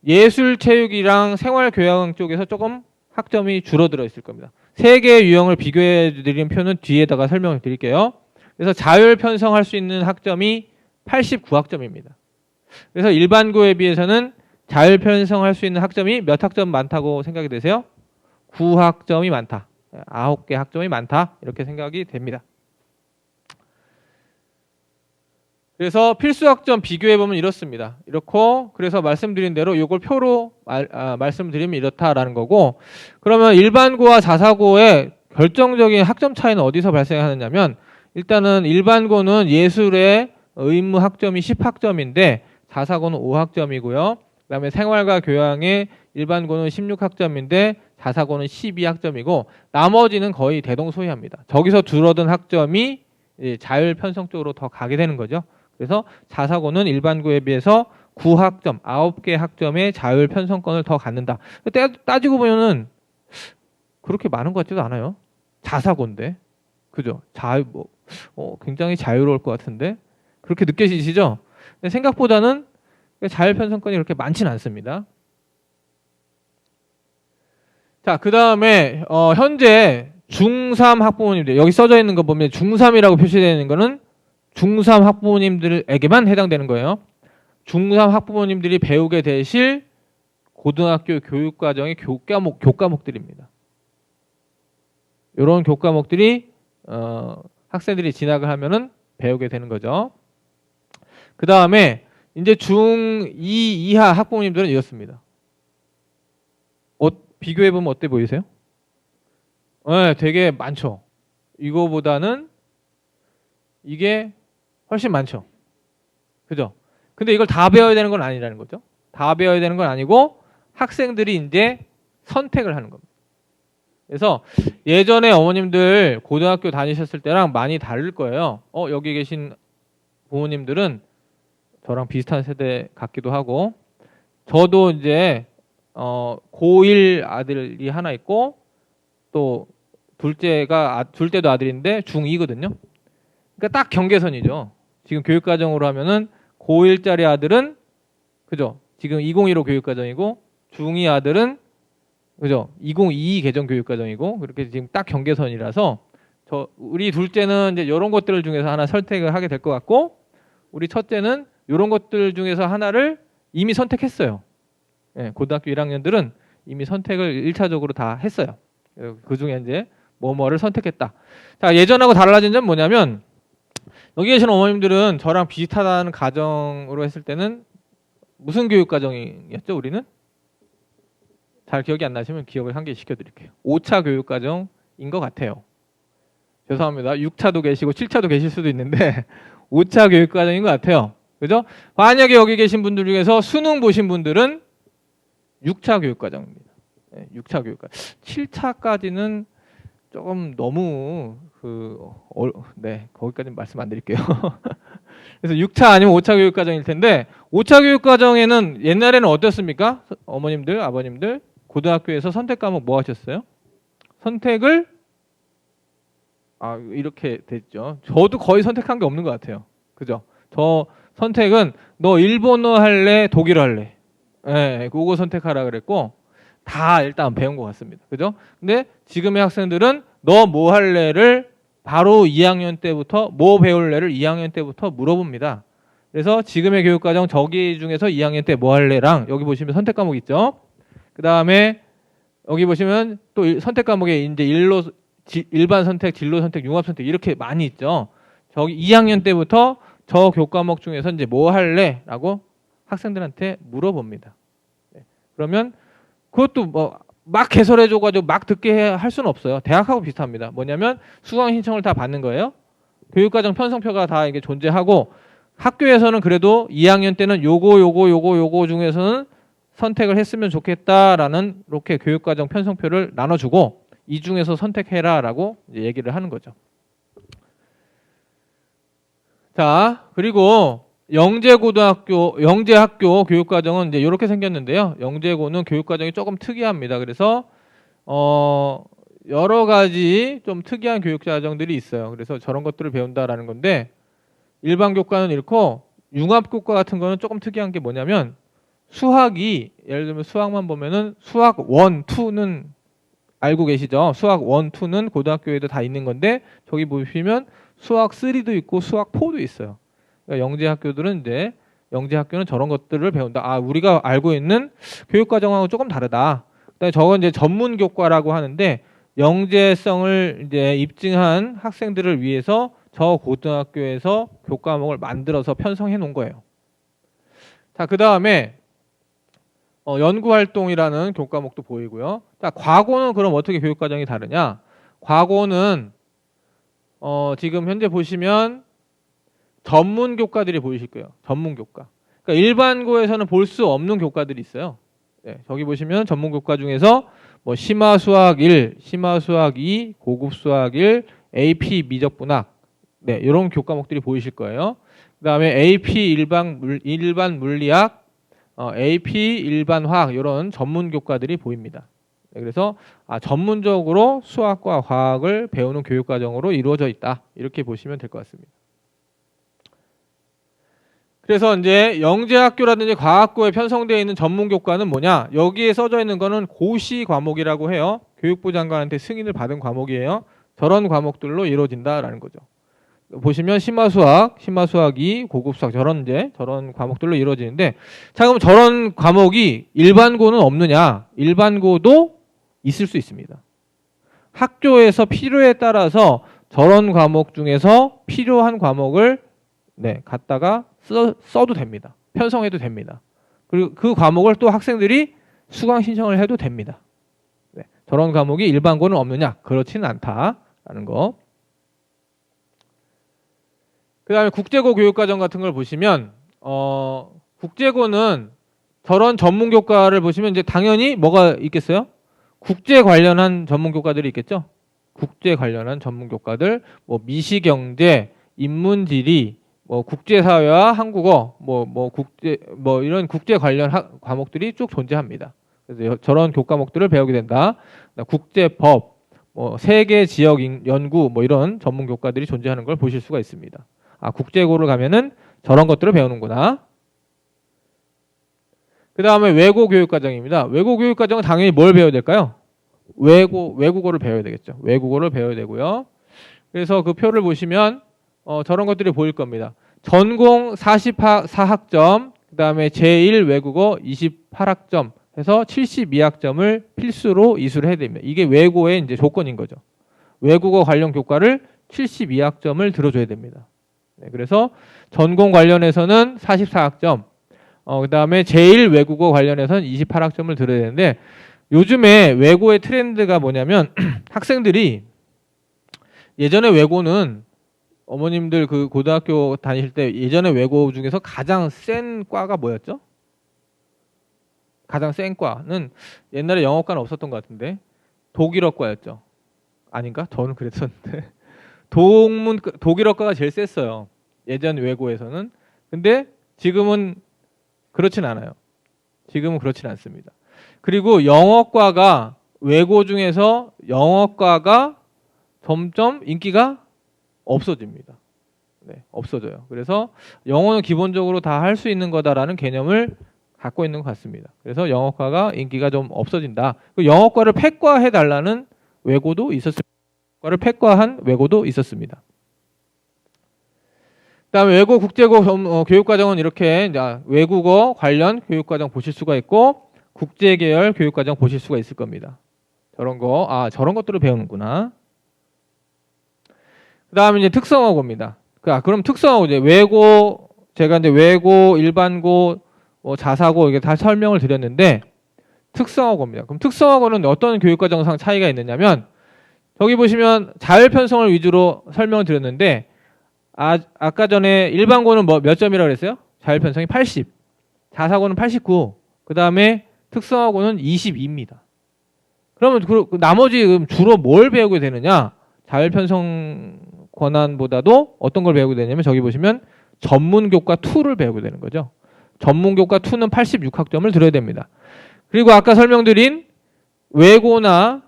예술체육이랑 생활교양 쪽에서 조금 학점이 줄어들어 있을 겁니다. 세 개의 유형을 비교해 드린 표는 뒤에다가 설명을 드릴게요. 그래서 자율 편성할 수 있는 학점이 89학점입니다. 그래서 일반고에 비해서는 자율 편성할 수 있는 학점이 몇 학점 많다고 생각이 되세요? 9학점이 많다. 9개 학점이 많다. 이렇게 생각이 됩니다. 그래서 필수 학점 비교해 보면 이렇습니다. 이렇고 그래서 말씀드린 대로 이걸 표로 말씀드리면 이렇다라는 거고, 그러면 일반고와 자사고의 결정적인 학점 차이는 어디서 발생하느냐면, 일단은 일반고는 예술의 의무 학점이 10학점인데 자사고는 5학점이고요. 그다음에 생활과 교양의 일반고는 16학점인데 자사고는 12학점이고 나머지는 거의 대동소이합니다. 저기서 줄어든 학점이 자율 편성 쪽으로 더 가게 되는 거죠. 그래서 자사고는 일반고에 비해서 9학점, 9개 학점의 자율 편성권을 더 갖는다. 따지고 보면은 그렇게 많은 것 같지도 않아요. 자사고인데. 그죠? 굉장히 자유로울 것 같은데. 그렇게 느껴지시죠? 근데 생각보다는 자율 편성권이 그렇게 많지는 않습니다. 자, 그 다음에 현재 중3 학부모님들, 여기 써져 있는 거 보면 중3이라고 표시되어 있는 거는 중3 학부모님들에게만 해당되는 거예요. 중3 학부모님들이 배우게 되실 고등학교 교육과정의 교과목들입니다. 이런 교과목들이 학생들이 진학을 하면은 배우게 되는 거죠. 그 다음에 이제 중2 이하 학부모님들은 이렇습니다. 비교해보면 어때 보이세요? 네, 되게 많죠. 이거보다는 이게 훨씬 많죠. 그죠? 근데 이걸 다 배워야 되는 건 아니라는 거죠. 다 배워야 되는 건 아니고 학생들이 이제 선택을 하는 겁니다. 그래서 예전에 어머님들 고등학교 다니셨을 때랑 많이 다를 거예요. 여기 계신 부모님들은 저랑 비슷한 세대 같기도 하고, 저도 이제 고1 아들이 하나 있고 또 둘째도 아들인데 중2거든요. 그러니까 딱 경계선이죠. 지금 교육과정으로 하면은 고1짜리 아들은 그죠? 지금 2015 교육과정이고 중2 아들은 그죠? 2022 개정 교육과정이고, 그렇게 지금 딱 경계선이라서 우리 둘째는 이제 이런 것들 중에서 하나 선택을 하게 될 것 같고, 우리 첫째는 이런 것들 중에서 하나를 이미 선택했어요. 예, 고등학교 1학년들은 이미 선택을 1차적으로 다 했어요. 그 중에 이제 뭐를 선택했다. 자, 예전하고 달라진 점은 뭐냐면, 여기 계신 어머님들은 저랑 비슷하다는 가정으로 했을 때는 무슨 교육과정이었죠, 우리는? 잘 기억이 안 나시면 기억을 한 개 시켜드릴게요. 5차 교육과정인 것 같아요. 죄송합니다. 6차도 계시고 7차도 계실 수도 있는데 5차 교육과정인 것 같아요. 그죠? 만약에 여기 계신 분들 중에서 수능 보신 분들은 6차 교육과정입니다. 6차 교육과정. 7차까지는 조금 너무 거기까지는 말씀 안 드릴게요. 그래서 6차 아니면 5차 교육과정일 텐데, 5차 교육과정에는 옛날에는 어땠습니까? 어머님들, 아버님들 고등학교에서 선택 과목 뭐 하셨어요? 선택을 이렇게 됐죠. 저도 거의 선택한 게 없는 것 같아요. 그죠? 저 선택은 너 일본어 할래, 독일어 할래. 그거 선택하라 그랬고 다 일단 배운 것 같습니다. 그죠? 근데 지금의 학생들은 너 뭐 할래를 바로 2학년 때부터, 뭐 배울래를 2학년 때부터 물어봅니다. 그래서 지금의 교육과정 저기 중에서 2학년 때 뭐 할래랑 여기 보시면 선택 과목 있죠. 그 다음에 여기 보시면 또 선택 과목에 이제 일반 선택, 진로 선택, 융합 선택 이렇게 많이 있죠. 저기 2학년 때부터 저 교과목 중에서 이제 뭐 할래라고 학생들한테 물어봅니다. 그러면 그것도 막 개설해줘가지고 막 듣게 할 수는 없어요. 대학하고 비슷합니다. 뭐냐면 수강 신청을 다 받는 거예요. 교육과정 편성표가 다 이게 존재하고, 학교에서는 그래도 2학년 때는 요거 중에서는 선택을 했으면 좋겠다라는 이렇게 교육과정 편성표를 나눠주고 이 중에서 선택해라라고 얘기를 하는 거죠. 자, 그리고 영재학교 교육과정은 이제 이렇게 생겼는데요. 영재고는 교육과정이 조금 특이합니다. 그래서 여러 가지 좀 특이한 교육과정들이 있어요. 그래서 저런 것들을 배운다라는 건데, 일반 교과는 이렇고 융합교과 같은 거는 조금 특이한 게 뭐냐면, 수학이 예를 들면 수학만 보면은 수학 1, 2는 알고 계시죠? 수학 1, 2는 고등학교에도 다 있는 건데, 저기 보시면 수학 3도 있고 수학 4도 있어요. 그러니까 영재 학교들은 이제 영재 학교는 저런 것들을 배운다. 아, 우리가 알고 있는 교육 과정하고 조금 다르다. 그다음에 저건 이제 전문 교과라고 하는데 영재성을 이제 입증한 학생들을 위해서 저 고등학교에서 교과목을 만들어서 편성해 놓은 거예요. 자, 그다음에 연구활동이라는 교과목도 보이고요. 자, 과고는 그럼 어떻게 교육과정이 다르냐? 과고는 지금 현재 보시면 전문 교과들이 보이실 거예요. 전문 교과. 그러니까 일반고에서는 볼 수 없는 교과들이 있어요. 네, 저기 보시면 전문 교과 중에서 뭐 심화 수학 1, 심화 수학 2, 고급 수학 1, AP 미적분학, 네, 이런 교과목들이 보이실 거예요. 그다음에 AP 일반 물리학, AP 일반 화학 이런 전문 교과들이 보입니다. 네, 그래서 전문적으로 수학과 과학을 배우는 교육 과정으로 이루어져 있다. 이렇게 보시면 될 것 같습니다. 그래서 이제 영재학교라든지 과학고에 편성되어 있는 전문 교과는 뭐냐? 여기에 써져 있는 거는 고시 과목이라고 해요. 교육부 장관한테 승인을 받은 과목이에요. 저런 과목들로 이루어진다라는 거죠. 보시면 심화수학, 심화수학 2, 고급수학 저런 과목들로 이루어지는데, 자, 그럼 저런 과목이 일반고는 없느냐? 일반고도 있을 수 있습니다. 학교에서 필요에 따라서 저런 과목 중에서 필요한 과목을 갖다가 써도 됩니다. 편성해도 됩니다. 그리고 그 과목을 또 학생들이 수강 신청을 해도 됩니다. 네, 저런 과목이 일반고는 없느냐? 그렇지는 않다라는 거. 그 다음에 국제고 교육과정 같은 걸 보시면 국제고는 저런 전문 교과를 보시면 이제 당연히 뭐가 있겠어요? 국제 관련한 전문 교과들이 있겠죠? 국제 관련한 전문 교과들, 뭐 미시경제, 인문지리, 뭐 국제사회와 한국어, 이런 국제 관련 과목들이 쭉 존재합니다. 그래서 저런 교과목들을 배우게 된다. 국제법, 뭐 세계 지역 연구, 뭐 이런 전문 교과들이 존재하는 걸 보실 수가 있습니다. 국제고를 가면은 저런 것들을 배우는구나. 그 다음에 외고 교육과정입니다. 외고 교육과정은 당연히 뭘 배워야 될까요? 외국어를 배워야 되겠죠. 외국어를 배워야 되고요. 그래서 그 표를 보시면 저런 것들이 보일 겁니다. 전공 44학점, 그 다음에 제1 외국어 28학점 해서 72학점을 필수로 이수를 해야 됩니다. 이게 외고의 이제 조건인 거죠. 외국어 관련 교과를 72학점을 들어줘야 됩니다. 네, 그래서 전공 관련해서는 44학점, 그 다음에 제1 외국어 관련해서는 28학점을 들어야 되는데, 요즘에 외고의 트렌드가 뭐냐면 학생들이 예전에 외고는 어머님들 그 고등학교 다니실 때 예전에 외고 중에서 가장 센 과가 뭐였죠? 가장 센 과는 옛날에 영어과는 없었던 것 같은데 독일어과였죠. 아닌가? 저는 그랬었는데 독일어과가 제일 셌어요. 예전 외고에서는. 근데 지금은 그렇진 않아요. 지금은 그렇진 않습니다. 그리고 영어과가 외고 중에서 영어과가 점점 인기가 없어집니다. 네, 없어져요. 그래서 영어는 기본적으로 다 할 수 있는 거다라는 개념을 갖고 있는 것 같습니다. 그래서 영어과가 인기가 좀 없어진다. 영어과를 폐과해달라는 외고도 있었습니다. 영어과를 폐과한 외고도 있었습니다. 그다음에 외고 국제고 교육과정은 이렇게 이제 외국어 관련 교육과정 보실 수가 있고 국제계열 교육과정 보실 수가 있을 겁니다. 저런 거, 저런 것들을 배우는구나. 그다음에 이제 특성화고입니다. 그럼 특성화고 이제 외고, 제가 이제 외고, 일반고, 자사고 이게 다 설명을 드렸는데 특성화고입니다. 그럼 특성화고는 어떤 교육과정상 차이가 있느냐면 저기 보시면 자율 편성을 위주로 설명을 드렸는데 아까 전에 일반고는 몇 점이라고 그랬어요? 자율 편성이 80, 자사고는 89, 그 다음에 특성화고는 22입니다. 그러면 나머지 주로 뭘 배우게 되느냐? 자율 편성 권한보다도 어떤 걸 배우게 되냐면 저기 보시면 전문교과 2를 배우게 되는 거죠. 전문교과 2는 86학점을 들어야 됩니다. 그리고 아까 설명드린 외고나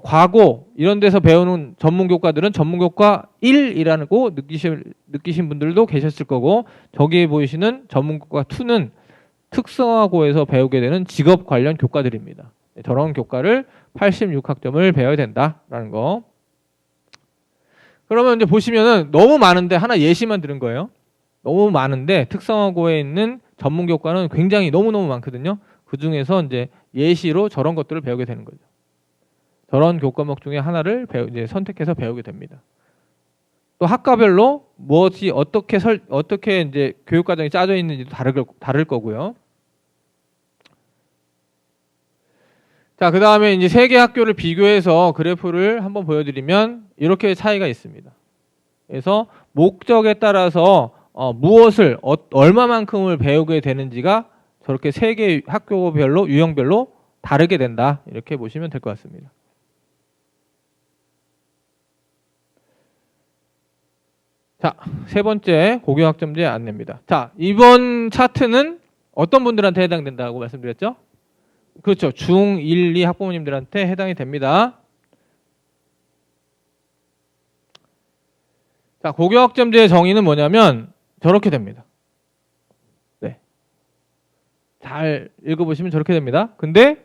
과고 이런 데서 배우는 전문교과들은 전문교과 1이라고 느끼신 분들도 계셨을 거고 저기에 보이시는 전문교과 2는 특성화고에서 배우게 되는 직업 관련 교과들입니다. 저런 교과를 86학점을 배워야 된다라는 거. 그러면 이제 보시면은 너무 많은데 하나 예시만 들은 거예요. 너무 많은데 특성화고에 있는 전문 교과는 굉장히 너무너무 많거든요. 그 중에서 이제 예시로 저런 것들을 배우게 되는 거죠. 저런 교과목 중에 하나를 이제 선택해서 배우게 됩니다. 또 학과별로 무엇이 어떻게 이제 교육 과정이 짜져 있는지도 다를 거고요. 자, 그 다음에 이제 세 개 학교를 비교해서 그래프를 한번 보여드리면 이렇게 차이가 있습니다. 그래서 목적에 따라서 무엇을 얼마만큼을 배우게 되는지가 저렇게 세 개 학교별로 유형별로 다르게 된다. 이렇게 보시면 될 것 같습니다. 자, 세 번째 고교학점제 안내입니다. 자, 이번 차트는 어떤 분들한테 해당된다고 말씀드렸죠? 그렇죠. 중1, 2 학부모님들한테 해당이 됩니다. 자, 고교학점제의 정의는 뭐냐면 저렇게 됩니다. 네. 잘 읽어보시면 저렇게 됩니다. 근데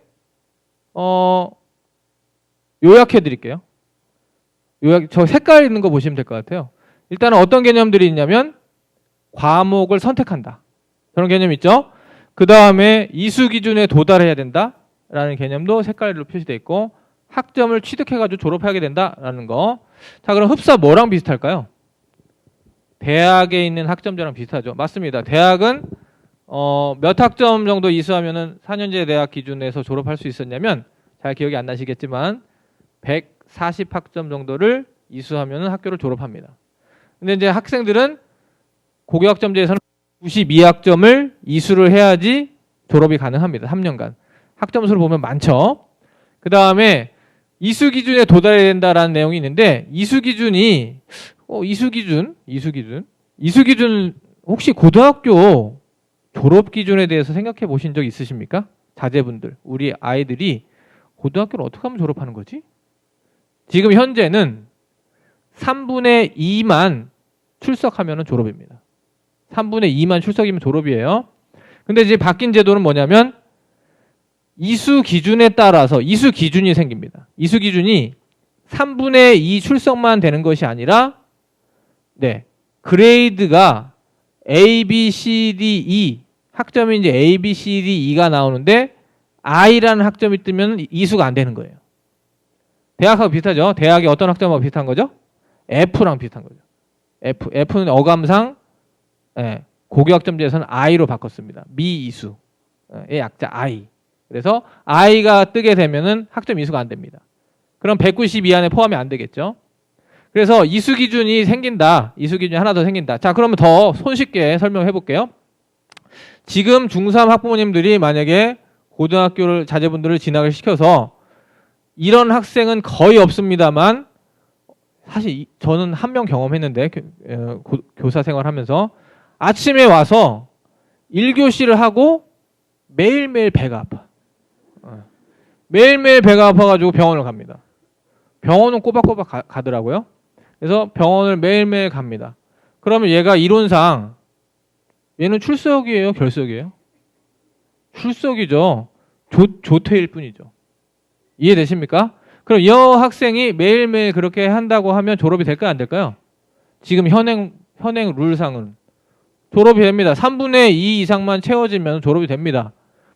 요약해 드릴게요. 저 색깔 있는 거 보시면 될 것 같아요. 일단은 어떤 개념들이 있냐면 과목을 선택한다. 그런 개념 있죠? 그 다음에 이수 기준에 도달해야 된다라는 개념도 색깔로 표시되어 있고 학점을 취득해가지고 졸업하게 된다라는 거. 자, 그럼 흡사 뭐랑 비슷할까요? 대학에 있는 학점제랑 비슷하죠. 맞습니다. 대학은 몇 학점 정도 이수하면은 4년제 대학 기준에서 졸업할 수 있었냐면 잘 기억이 안 나시겠지만 140학점 정도를 이수하면은 학교를 졸업합니다. 근데 이제 학생들은 고교학점제에서는 92학점을 이수를 해야지 졸업이 가능합니다. 3년간. 학점수를 보면 많죠. 그 다음에 이수 기준에 도달해야 된다라는 내용이 있는데 이수 기준이 이수 기준 혹시 고등학교 졸업 기준에 대해서 생각해 보신 적 있으십니까? 자제분들, 우리 아이들이 고등학교를 어떻게 하면 졸업하는 거지? 지금 현재는 3분의 2만 출석하면 졸업입니다. 3분의 2만 출석이면 졸업이에요. 근데 이제 바뀐 제도는 뭐냐면 이수 기준에 따라서 이수 기준이 생깁니다. 이수 기준이 3분의 2 출석만 되는 것이 아니라 그레이드가 A, B, C, D, E 학점이 이제 A, B, C, D, E가 나오는데 I라는 학점이 뜨면 이수가 안 되는 거예요. 대학하고 비슷하죠? 대학이 어떤 학점하고 비슷한 거죠? F랑 비슷한 거죠. F는 어감상 고교학점제에서는 I로 바꿨습니다. 미이수의 약자 I. 그래서 I가 뜨게 되면은 학점 이수가 안 됩니다. 그럼 192 안에 포함이 안 되겠죠. 그래서 이수 기준이 생긴다. 이수 기준이 하나 더 생긴다. 자, 그러면 더 손쉽게 설명해 볼게요. 지금 중3 학부모님들이 만약에 고등학교를 자제분들을 진학을 시켜서 이런 학생은 거의 없습니다만 사실 저는 한 명 경험했는데 교사 생활하면서 아침에 와서 1교시를 하고 매일매일 배가 아파. 매일매일 배가 아파가지고 병원을 갑니다. 병원은 꼬박꼬박 가더라고요. 그래서 병원을 매일매일 갑니다. 그러면 얘가 이론상 얘는 출석이에요? 결석이에요? 출석이죠. 조퇴일 뿐이죠. 이해되십니까? 그럼 이 학생이 매일매일 그렇게 한다고 하면 졸업이 될까요? 안 될까요? 지금 현행 룰상은 졸업이 됩니다. 3분의 2 이상만 채워지면 졸업이 됩니다.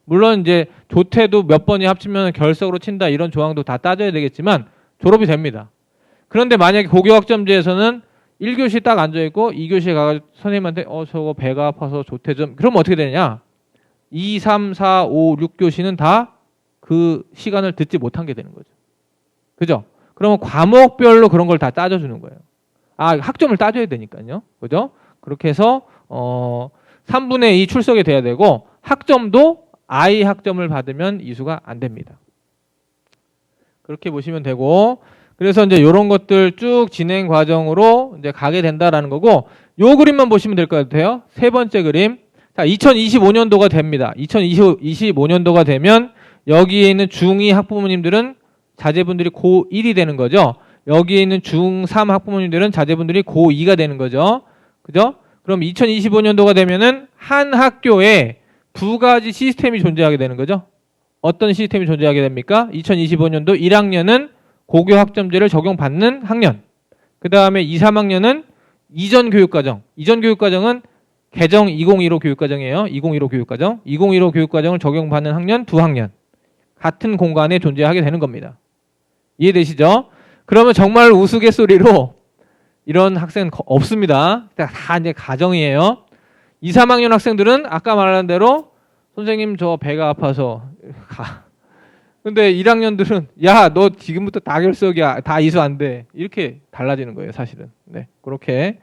물론 이제 조퇴도 몇 번이 합치면 결석으로 친다 이런 조항도 다 따져야 되겠지만 졸업이 됩니다. 그런데 만약에 고교학점제에서는 1교시 딱 앉아있고 2교시에 가서 선생님한테 저거 배가 아파서 조퇴 좀 그러면 어떻게 되느냐 2, 3, 4, 5, 6교시는 다 그 시간을 듣지 못한 게 되는 거죠. 그죠? 그러면 과목별로 그런 걸 다 따져주는 거예요. 학점을 따져야 되니까요. 그죠? 그렇게 해서 3분의 2 출석이 돼야 되고 학점도 I 학점을 받으면 이수가 안 됩니다. 그렇게 보시면 되고 그래서 이제 이런 것들 쭉 진행 과정으로 이제 가게 된다라는 거고 요 그림만 보시면 될 것 같아요. 세 번째 그림. 자, 2025년도가 됩니다. 2025년도가 되면 여기에 있는 중2 학부모님들은 자제분들이 고1이 되는 거죠. 여기에 있는 중3 학부모님들은 자제분들이 고2가 되는 거죠. 그죠? 그럼 2025년도가 되면은 한 학교에 두 가지 시스템이 존재하게 되는 거죠. 어떤 시스템이 존재하게 됩니까? 2025년도 1학년은 고교학점제를 적용받는 학년. 그 다음에 2, 3학년은 이전 교육과정. 이전 교육과정은 개정 2015 교육과정이에요. 2015 교육과정. 2015 교육과정을 적용받는 학년 2학년. 같은 공간에 존재하게 되는 겁니다. 이해되시죠? 그러면 정말 우스갯소리로 이런 학생은 없습니다. 다 이제 가정이에요. 2, 3학년 학생들은 아까 말한 대로 선생님 저 배가 아파서 가. 근데 1학년들은 야, 너 지금부터 다 결석이야. 다 이수 안 돼. 이렇게 달라지는 거예요, 사실은. 네, 그렇게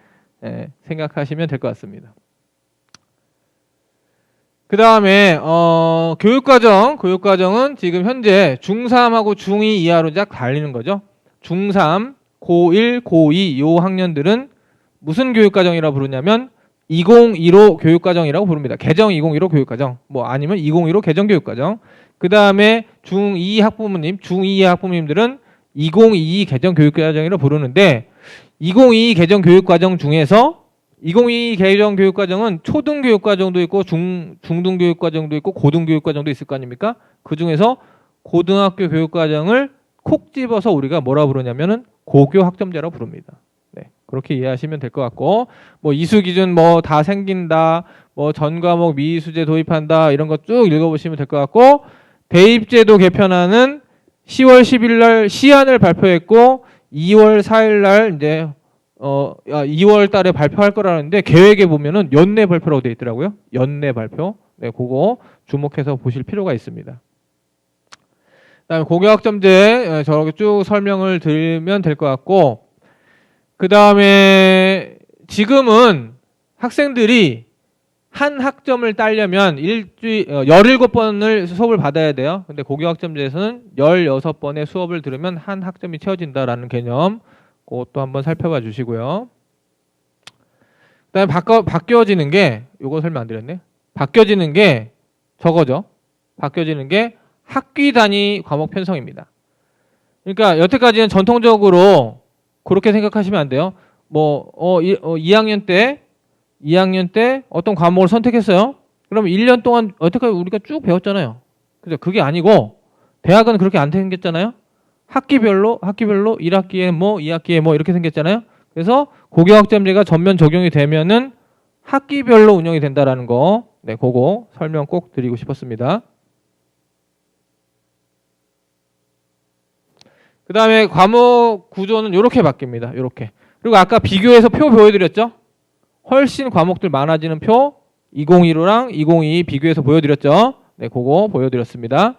생각하시면 될 것 같습니다. 그 다음에 교육과정은 지금 현재 중3하고 중2 이하로 쫙 갈리는 거죠. 중3, 고1, 고2 요 학년들은 무슨 교육과정이라고 부르냐면 2015 교육과정이라고 부릅니다. 개정 2015 교육과정, 뭐 아니면 2015 개정 교육과정. 그 다음에 중2 학부모님, 중2 학부모님들은 2022 개정 교육과정이라고 부르는데 2022 개정 교육과정 중에서 2022 개정 교육과정은 초등교육과정도 있고 중등교육과정도 있고 고등교육과정도 있을 거 아닙니까? 그 중에서 고등학교 교육과정을 콕 집어서 우리가 뭐라 부르냐면은 고교학점제라고 부릅니다. 네, 그렇게 이해하시면 될 것 같고, 뭐 이수 기준 뭐 다 생긴다, 뭐 전 과목 미수제 도입한다 이런 거 쭉 읽어보시면 될 것 같고, 대입제도 개편안은 10월 10일 날 시안을 발표했고 2월 4일 날 이제 2월 달에 발표할 거라는데 계획에 보면은 연내 발표라고 되어 있더라고요. 연내 발표. 네, 그거 주목해서 보실 필요가 있습니다. 그다음에 고교학점제 저렇게 쭉 설명을 드리면 될 것 같고, 그 다음에 지금은 학생들이 한 학점을 따려면 일주일 17번을 수업을 받아야 돼요. 근데 고교학점제에서는 16번의 수업을 들으면 한 학점이 채워진다라는 개념, 그것도 한번 살펴봐 주시고요. 그다음에 바뀌어지는 게, 요거 설명 안 드렸네. 바뀌어지는 게 저거죠. 바뀌어지는 게 학기 단위 과목 편성입니다. 그러니까 여태까지는 전통적으로 그렇게 생각하시면 안 돼요. 뭐 2학년 때 어떤 과목을 선택했어요. 그러면 1년 동안 여태까지 우리가 쭉 배웠잖아요. 그죠? 그게 아니고 대학은 그렇게 안 생겼잖아요. 학기별로 1학기에 뭐 2학기에 뭐 이렇게 생겼잖아요. 그래서 고교학점제가 전면 적용이 되면은 학기별로 운영이 된다라는 거, 네, 그거 설명 꼭 드리고 싶었습니다. 그 다음에 과목 구조는 이렇게 바뀝니다. 이렇게. 그리고 아까 비교해서 표 보여드렸죠? 훨씬 과목들 많아지는 표 2015랑 2022 비교해서 보여드렸죠? 네, 그거 보여드렸습니다.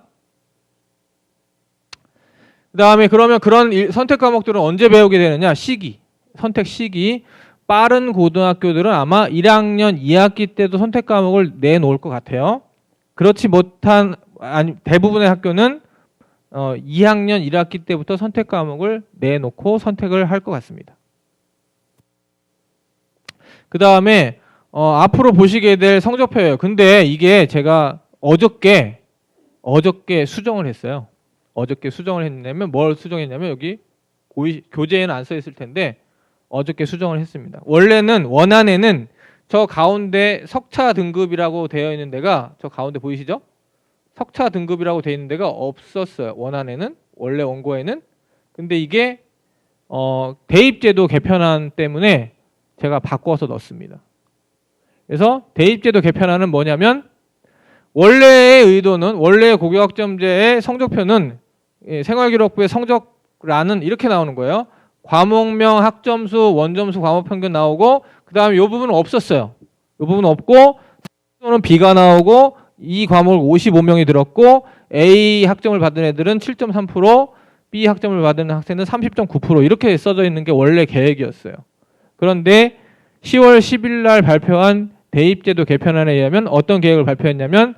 그 다음에 그러면 그런 선택 과목들은 언제 배우게 되느냐? 시기. 선택 시기. 빠른 고등학교들은 아마 1학년 2학기 때도 선택 과목을 내놓을 것 같아요. 그렇지 못한, 대부분의 학교는 2학년 1학기 때부터 선택 과목을 내놓고 선택을 할 것 같습니다. 그 다음에 앞으로 보시게 될 성적표예요. 근데 이게 제가 어저께 수정을 했어요. 어저께 수정을 했냐면 뭘 수정했냐면 여기 교재에는 안 써 있을 텐데 어저께 수정을 했습니다. 원안에는 저 가운데 석차 등급이라고 되어 있는 데가, 저 가운데 보이시죠? 석차 등급이라고 되어 있는 데가 없었어요. 원안에는, 원래 원고에는. 근데 이게 대입제도 개편안 때문에 제가 바꿔서 넣었습니다. 그래서 대입제도 개편안은 뭐냐면 원래의 의도는, 원래의 고교학점제의 성적표는 생활기록부의 성적란은 이렇게 나오는 거예요. 과목명, 학점수, 원점수, 과목평균 나오고, 그 다음에 이 부분은 없었어요. 이 부분은 없고 또는 B가 나오고 이 과목을 55명이 들었고 A 학점을 받은 애들은 7.3%, B 학점을 받은 학생은 30.9% 이렇게 써져 있는 게 원래 계획이었어요. 그런데 10월 10일 날 발표한 대입제도 개편안에 의하면 어떤 계획을 발표했냐면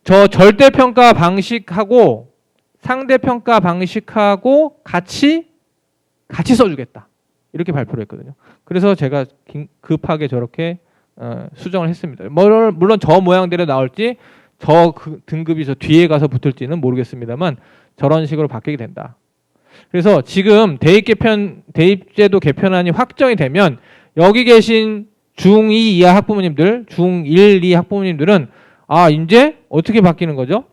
저 절대평가 방식하고 상대평가 방식하고 같이 써주겠다. 이렇게 발표를 했거든요. 그래서 제가 급하게 저렇게 수정을 했습니다. 물론 저 모양대로 나올지 저 등급이 저 뒤에 가서 붙을지는 모르겠습니다만 저런 식으로 바뀌게 된다. 그래서 지금 대입제도 개편안이 확정이 되면 여기 계신 중2 이하 학부모님들, 중1, 2 학부모님들은 이제 어떻게 바뀌는 거죠?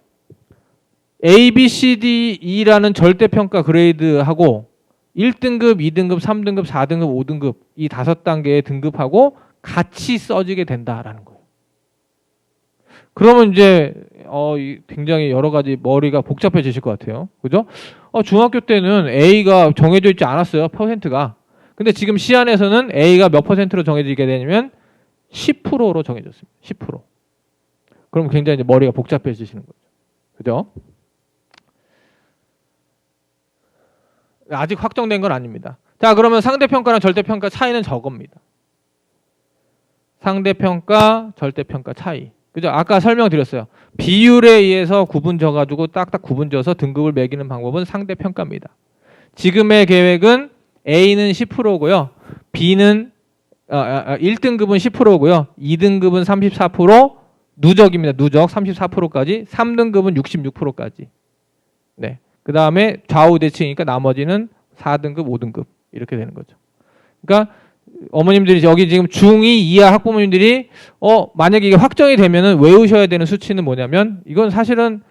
A, B, C, D, E라는 절대평가 그레이드하고 1등급, 2등급, 3등급, 4등급, 5등급 이 5단계의 등급하고 같이 써지게 된다라는 거예요. 그러면 이제 굉장히 여러 가지 머리가 복잡해지실 것 같아요. 그죠? 중학교 때는 A가 정해져 있지 않았어요. 퍼센트가. 근데 지금 시안에서는 A가 몇 퍼센트로 정해지게 되냐면 10%로 정해졌습니다. 10%. 그럼 굉장히 이제 머리가 복잡해지시는 거죠. 그죠? 아직 확정된 건 아닙니다. 자, 그러면 상대평가랑 절대평가 차이는 저겁니다. 상대평가, 절대평가 차이. 그죠? 아까 설명드렸어요. 비율에 의해서 구분져가지고 딱딱 구분져서 등급을 매기는 방법은 상대평가입니다. 지금의 계획은 A는 10%고요. B는 1등급은 10%고요. 2등급은 34%, 누적입니다. 누적 34%까지, 3등급은 66%까지. 네. 그 다음에 좌우 대칭이니까 나머지는 4등급, 5등급 이렇게 되는 거죠. 그러니까 어머님들이 여기 지금 중2 이하 학부모님들이 만약에 이게 확정이 되면은 외우셔야 되는 수치는 뭐냐면 이건 사실은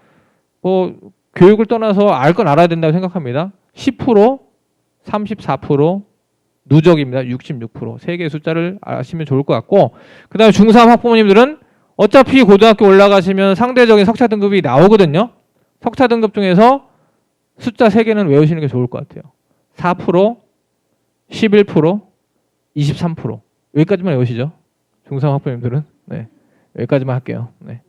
뭐 교육을 떠나서 알 건 알아야 된다고 생각합니다. 10%, 34%, 누적입니다. 66%. 세 개의 숫자를 아시면 좋을 것 같고, 그 다음에 중3 학부모님들은 어차피 고등학교 올라가시면 상대적인 석차 등급이 나오거든요. 석차 등급 중에서 숫자 3개는 외우시는 게 좋을 것 같아요. 4%, 11%, 23%. 여기까지만 외우시죠. 중3 학부모님들은. 네. 여기까지만 할게요. 네.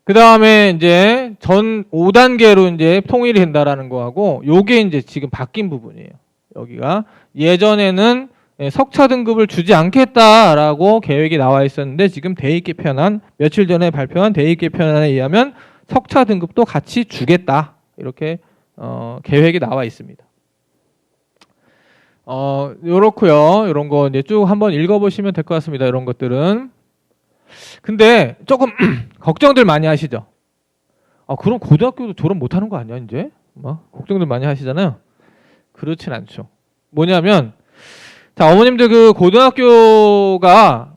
그 다음에 이제 전 5단계로 이제 통일이 된다라는 거하고, 요게 이제 지금 바뀐 부분이에요. 여기가 예전에는 석차 등급을 주지 않겠다라고 계획이 나와 있었는데, 지금 대입 개편안, 며칠 전에 발표한 대입 개편안에 의하면 석차 등급도 같이 주겠다, 이렇게 계획이 나와 있습니다. 요렇고요. 이런 거 이제 쭉 한번 읽어보시면 될 것 같습니다. 이런 것들은. 근데 조금 걱정들 많이 하시죠. 그럼 고등학교도 졸업 못하는 거 아니야 이제? 걱정들 많이 하시잖아요. 그렇진 않죠. 뭐냐면, 자, 어머님들 그 고등학교가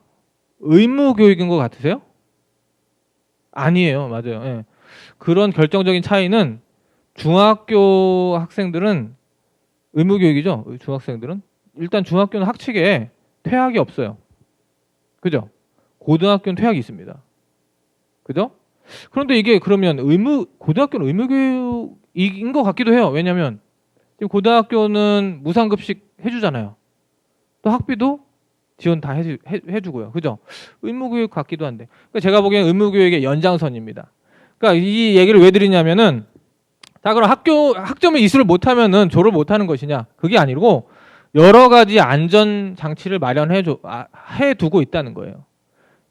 의무 교육인 것 같으세요? 아니에요. 맞아요. 예. 그런 결정적인 차이는, 중학교 학생들은 의무 교육이죠. 중학생들은 일단 중학교는 학칙에 퇴학이 없어요. 그죠? 고등학교는 퇴학이 있습니다. 그죠? 그런데 이게 그러면 고등학교는 의무 교육인 것 같기도 해요. 왜냐하면 지금 고등학교는 무상급식 해주잖아요. 또 학비도 지원 다 해주고요. 그죠? 의무교육 같기도 한데. 그러니까 제가 보기엔 의무교육의 연장선입니다. 그러니까 이 얘기를 왜 드리냐면은, 자, 그럼 학점을 이수를 못하면은 졸업을 못하는 것이냐? 그게 아니고 여러 가지 안전 장치를 해두고 있다는 거예요.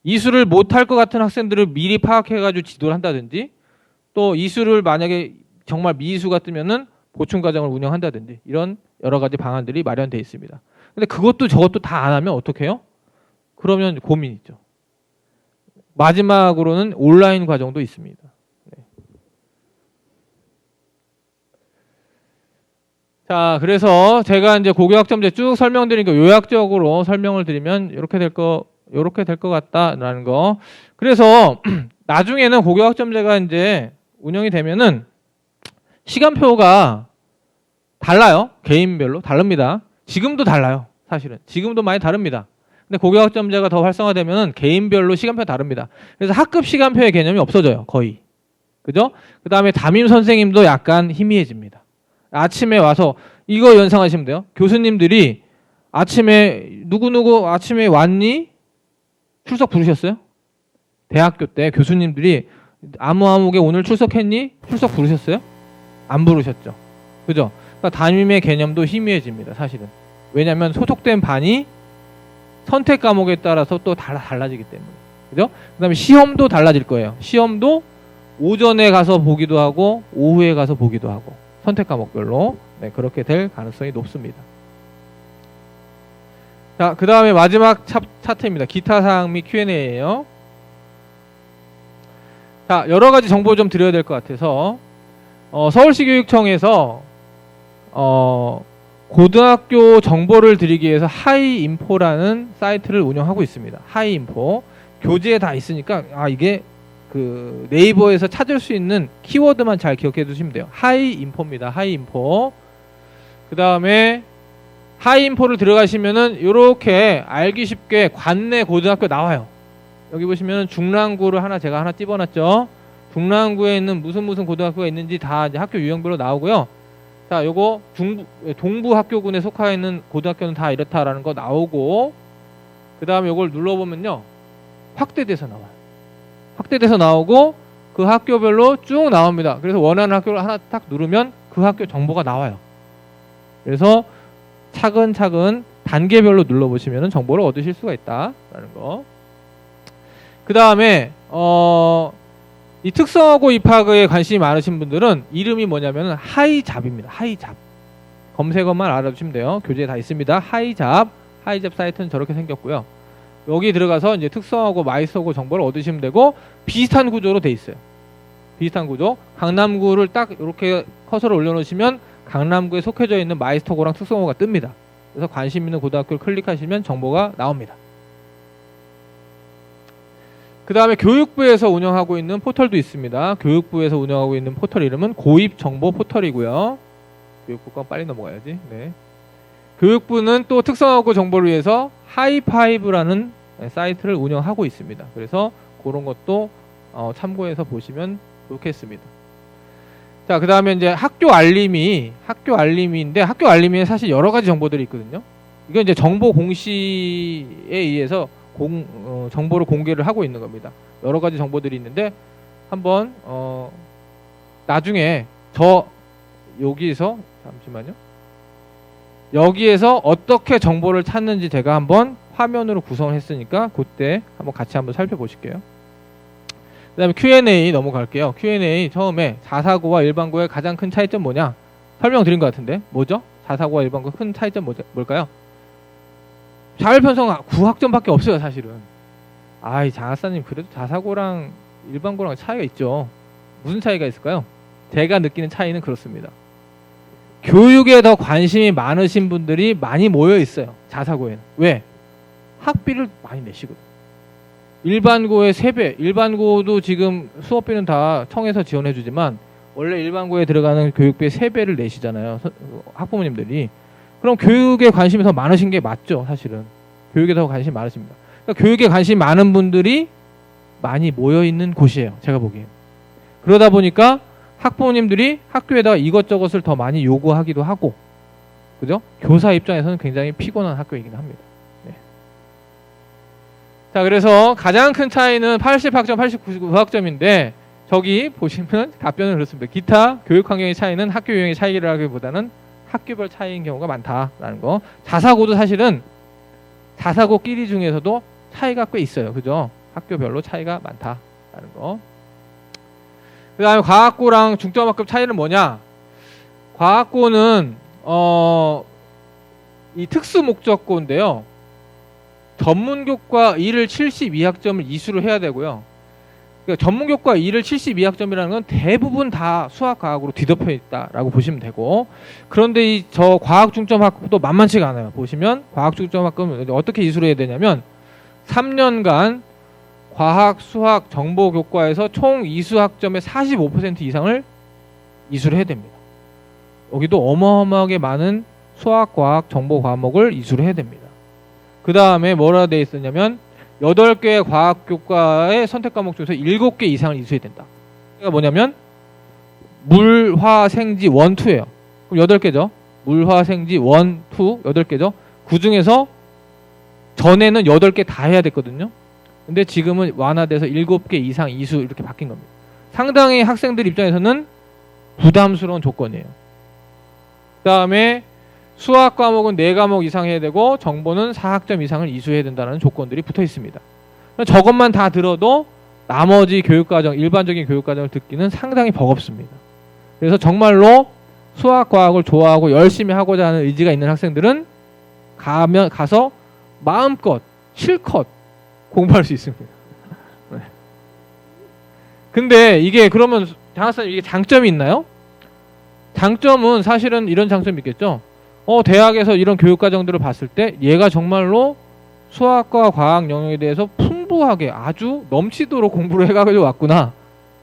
이수를 못할 것 같은 학생들을 미리 파악해가지고 지도를 한다든지, 또 이수를 만약에 정말 미이수가 뜨면은 보충 과정을 운영한다든지, 이런 여러 가지 방안들이 마련되어 있습니다. 근데 그것도 저것도 다 안 하면 어떡해요? 그러면 고민이죠. 마지막으로는 온라인 과정도 있습니다. 네. 자, 그래서 제가 이제 고교학점제 쭉 설명드리니까 요약적으로 설명을 드리면 이렇게 될 것 같다라는 거. 그래서 나중에는 고교학점제가 이제 운영이 되면은 시간표가 달라요. 개인별로 다릅니다. 지금도 달라요. 사실은 지금도 많이 다릅니다. 근데 고교학점제가 더 활성화되면은 개인별로 시간표가 다릅니다. 그래서 학급 시간표의 개념이 없어져요. 거의. 그죠? 그 다음에 담임 선생님도 약간 희미해집니다. 아침에 와서 이거 연상하시면 돼요. 교수님들이 아침에 누구누구 아침에 왔니? 출석 부르셨어요? 대학교 때 교수님들이 아무아무개 오늘 출석했니? 출석 부르셨어요? 안 부르셨죠. 그죠? 그러니까 담임의 개념도 희미해집니다. 사실은. 왜냐하면 소속된 반이 선택 과목에 따라서 또 달라지기 때문에. 그죠? 그 다음에 시험도 달라질 거예요. 시험도 오전에 가서 보기도 하고 오후에 가서 보기도 하고, 선택 과목별로. 네, 그렇게 될 가능성이 높습니다. 자, 그 다음에 마지막 차트입니다. 기타 사항 및 Q&A예요. 자, 여러 가지 정보 좀 드려야 될 것 같아서, 서울시 교육청에서 고등학교 정보를 드리기 위해서 하이인포라는 사이트를 운영하고 있습니다. 하이인포. 교재에 다 있으니까 이게 그 네이버에서 찾을 수 있는 키워드만 잘 기억해 두시면 돼요. 하이인포입니다. 하이인포. 그 다음에 하이인포를 들어가시면은 이렇게 알기 쉽게 관내 고등학교 나와요. 여기 보시면 중랑구를 제가 하나 찝어놨죠. 중랑구에 있는 무슨 고등학교가 있는지 다 이제 학교 유형별로 나오고요. 자, 요거 동부 학교군에 속하여 있는 고등학교는 다 이렇다라는 거 나오고, 그 다음에 요걸 눌러보면요, 확대돼서 나와요. 확대돼서 나오고 그 학교별로 쭉 나옵니다. 그래서 원하는 학교를 하나 딱 누르면 그 학교 정보가 나와요. 그래서 차근차근 단계별로 눌러보시면 정보를 얻으실 수가 있다라는 거. 그 다음에 이 특성화고 입학에 관심이 많으신 분들은 이름이 뭐냐면 하이잡입니다. 하이잡. 검색어만 알아두시면 돼요. 교재에 다 있습니다. 하이잡 사이트는 저렇게 생겼고요. 여기 들어가서 이제 특성화고 마이스터고 정보를 얻으시면 되고, 비슷한 구조로 돼 있어요. 비슷한 구조. 강남구를 딱 이렇게 커서를 올려놓으시면 강남구에 속해져 있는 마이스터고랑 특성화고가 뜹니다. 그래서 관심 있는 고등학교를 클릭하시면 정보가 나옵니다. 그 다음에 교육부에서 운영하고 있는 포털도 있습니다. 교육부에서 운영하고 있는 포털 이름은 고입정보 포털이고요. 교육부 건 빨리 넘어가야지. 네. 교육부는 또 특성화고 정보를 위해서 하이파이브라는 사이트를 운영하고 있습니다. 그래서 그런 것도 참고해서 보시면 좋겠습니다. 자, 그 다음에 이제 학교 알림인데, 학교 알림에 사실 여러 가지 정보들이 있거든요. 이건 이제 정보 공시에 의해서 정보를 공개를 하고 있는 겁니다. 여러 가지 정보들이 있는데, 한번 나중에 여기에서 잠시만요. 여기에서 어떻게 정보를 찾는지 제가 한번 화면으로 구성을 했으니까 그때 한번 같이 한번 살펴보실게요. 그 다음에 Q&A 넘어갈게요. Q&A 처음에 자사고와 일반고의 가장 큰 차이점 뭐냐? 설명드린 것 같은데 뭐죠? 자사고와 일반고 큰 차이점 뭘까요? 자율편성 9학점밖에 없어요, 사실은. 아이, 장학사님, 그래도 자사고랑 일반고랑 차이가 있죠. 무슨 차이가 있을까요? 제가 느끼는 차이는 그렇습니다. 교육에 더 관심이 많으신 분들이 많이 모여 있어요, 자사고에는. 왜? 학비를 많이 내시거든요. 일반고의 3배, 일반고도 지금 수업비는 다 청에서 지원해 주지만 원래 일반고에 들어가는 교육비의 3배를 내시잖아요, 학부모님들이. 그럼 교육에 관심이 더 많으신 게 맞죠, 사실은. 교육에 더 관심이 많으십니다. 그러니까 교육에 관심이 많은 분들이 많이 모여있는 곳이에요, 제가 보기엔. 그러다 보니까 학부모님들이 학교에다가 이것저것을 더 많이 요구하기도 하고, 그죠? 교사 입장에서는 굉장히 피곤한 학교이긴 합니다. 네. 자, 그래서 가장 큰 차이는 80학점, 89학점인데, 저기 보시면 답변은 그렇습니다. 기타 교육 환경의 차이는 학교 유형의 차이라기보다는 학교별 차이인 경우가 많다라는 거. 자사고도 사실은 자사고끼리 중에서도 차이가 꽤 있어요, 그죠? 학교별로 차이가 많다라는 거. 그 다음에 과학고랑 중점학급 차이는 뭐냐? 과학고는 이 특수목적고인데요, 전문교과 1을 72학점을 이수를 해야 되고요. 그러니까 전문교과 1을 72학점이라는 건 대부분 다 수학과학으로 뒤덮여 있다라고 보시면 되고, 그런데 저 과학중점학급도 만만치가 않아요. 보시면 과학중점학급은 어떻게 이수를 해야 되냐면 3년간 과학, 수학, 정보교과에서 총 이수학점의 45% 이상을 이수를 해야 됩니다. 여기도 어마어마하게 많은 수학, 과학, 정보 과목을 이수를 해야 됩니다. 그 다음에 뭐라 되어 있었냐면 8개의 과학교과의 선택 과목 중에서 7개 이상을 이수해야 된다. 그러니까 뭐냐면 물, 화, 생지 1, 2예요. 그럼 8개죠. 물, 화, 생지 1, 2 8개죠. 그 중에서 전에는 8개 다 해야 됐거든요. 근데 지금은 완화돼서 7개 이상 이수 이렇게 바뀐 겁니다. 상당히 학생들 입장에서는 부담스러운 조건이에요. 그 다음에 수학 과목은 4과목 이상 해야 되고 정보는 4학점 이상을 이수해야 된다는 조건들이 붙어 있습니다. 저것만 다 들어도 나머지 교육과정, 일반적인 교육과정을 듣기는 상당히 버겁습니다. 그래서 정말로 수학, 과학을 좋아하고 열심히 하고자 하는 의지가 있는 학생들은 가서 마음껏 실컷 공부할 수 있습니다. 네. 근데 이게 그러면 장학사님, 이게 장점이 있나요? 장점은 사실은 이런 장점이 있겠죠. 대학에서 이런 교육과정들을 봤을 때 얘가 정말로 수학과 과학 영역에 대해서 풍부하게 아주 넘치도록 공부를 해가지고 왔구나,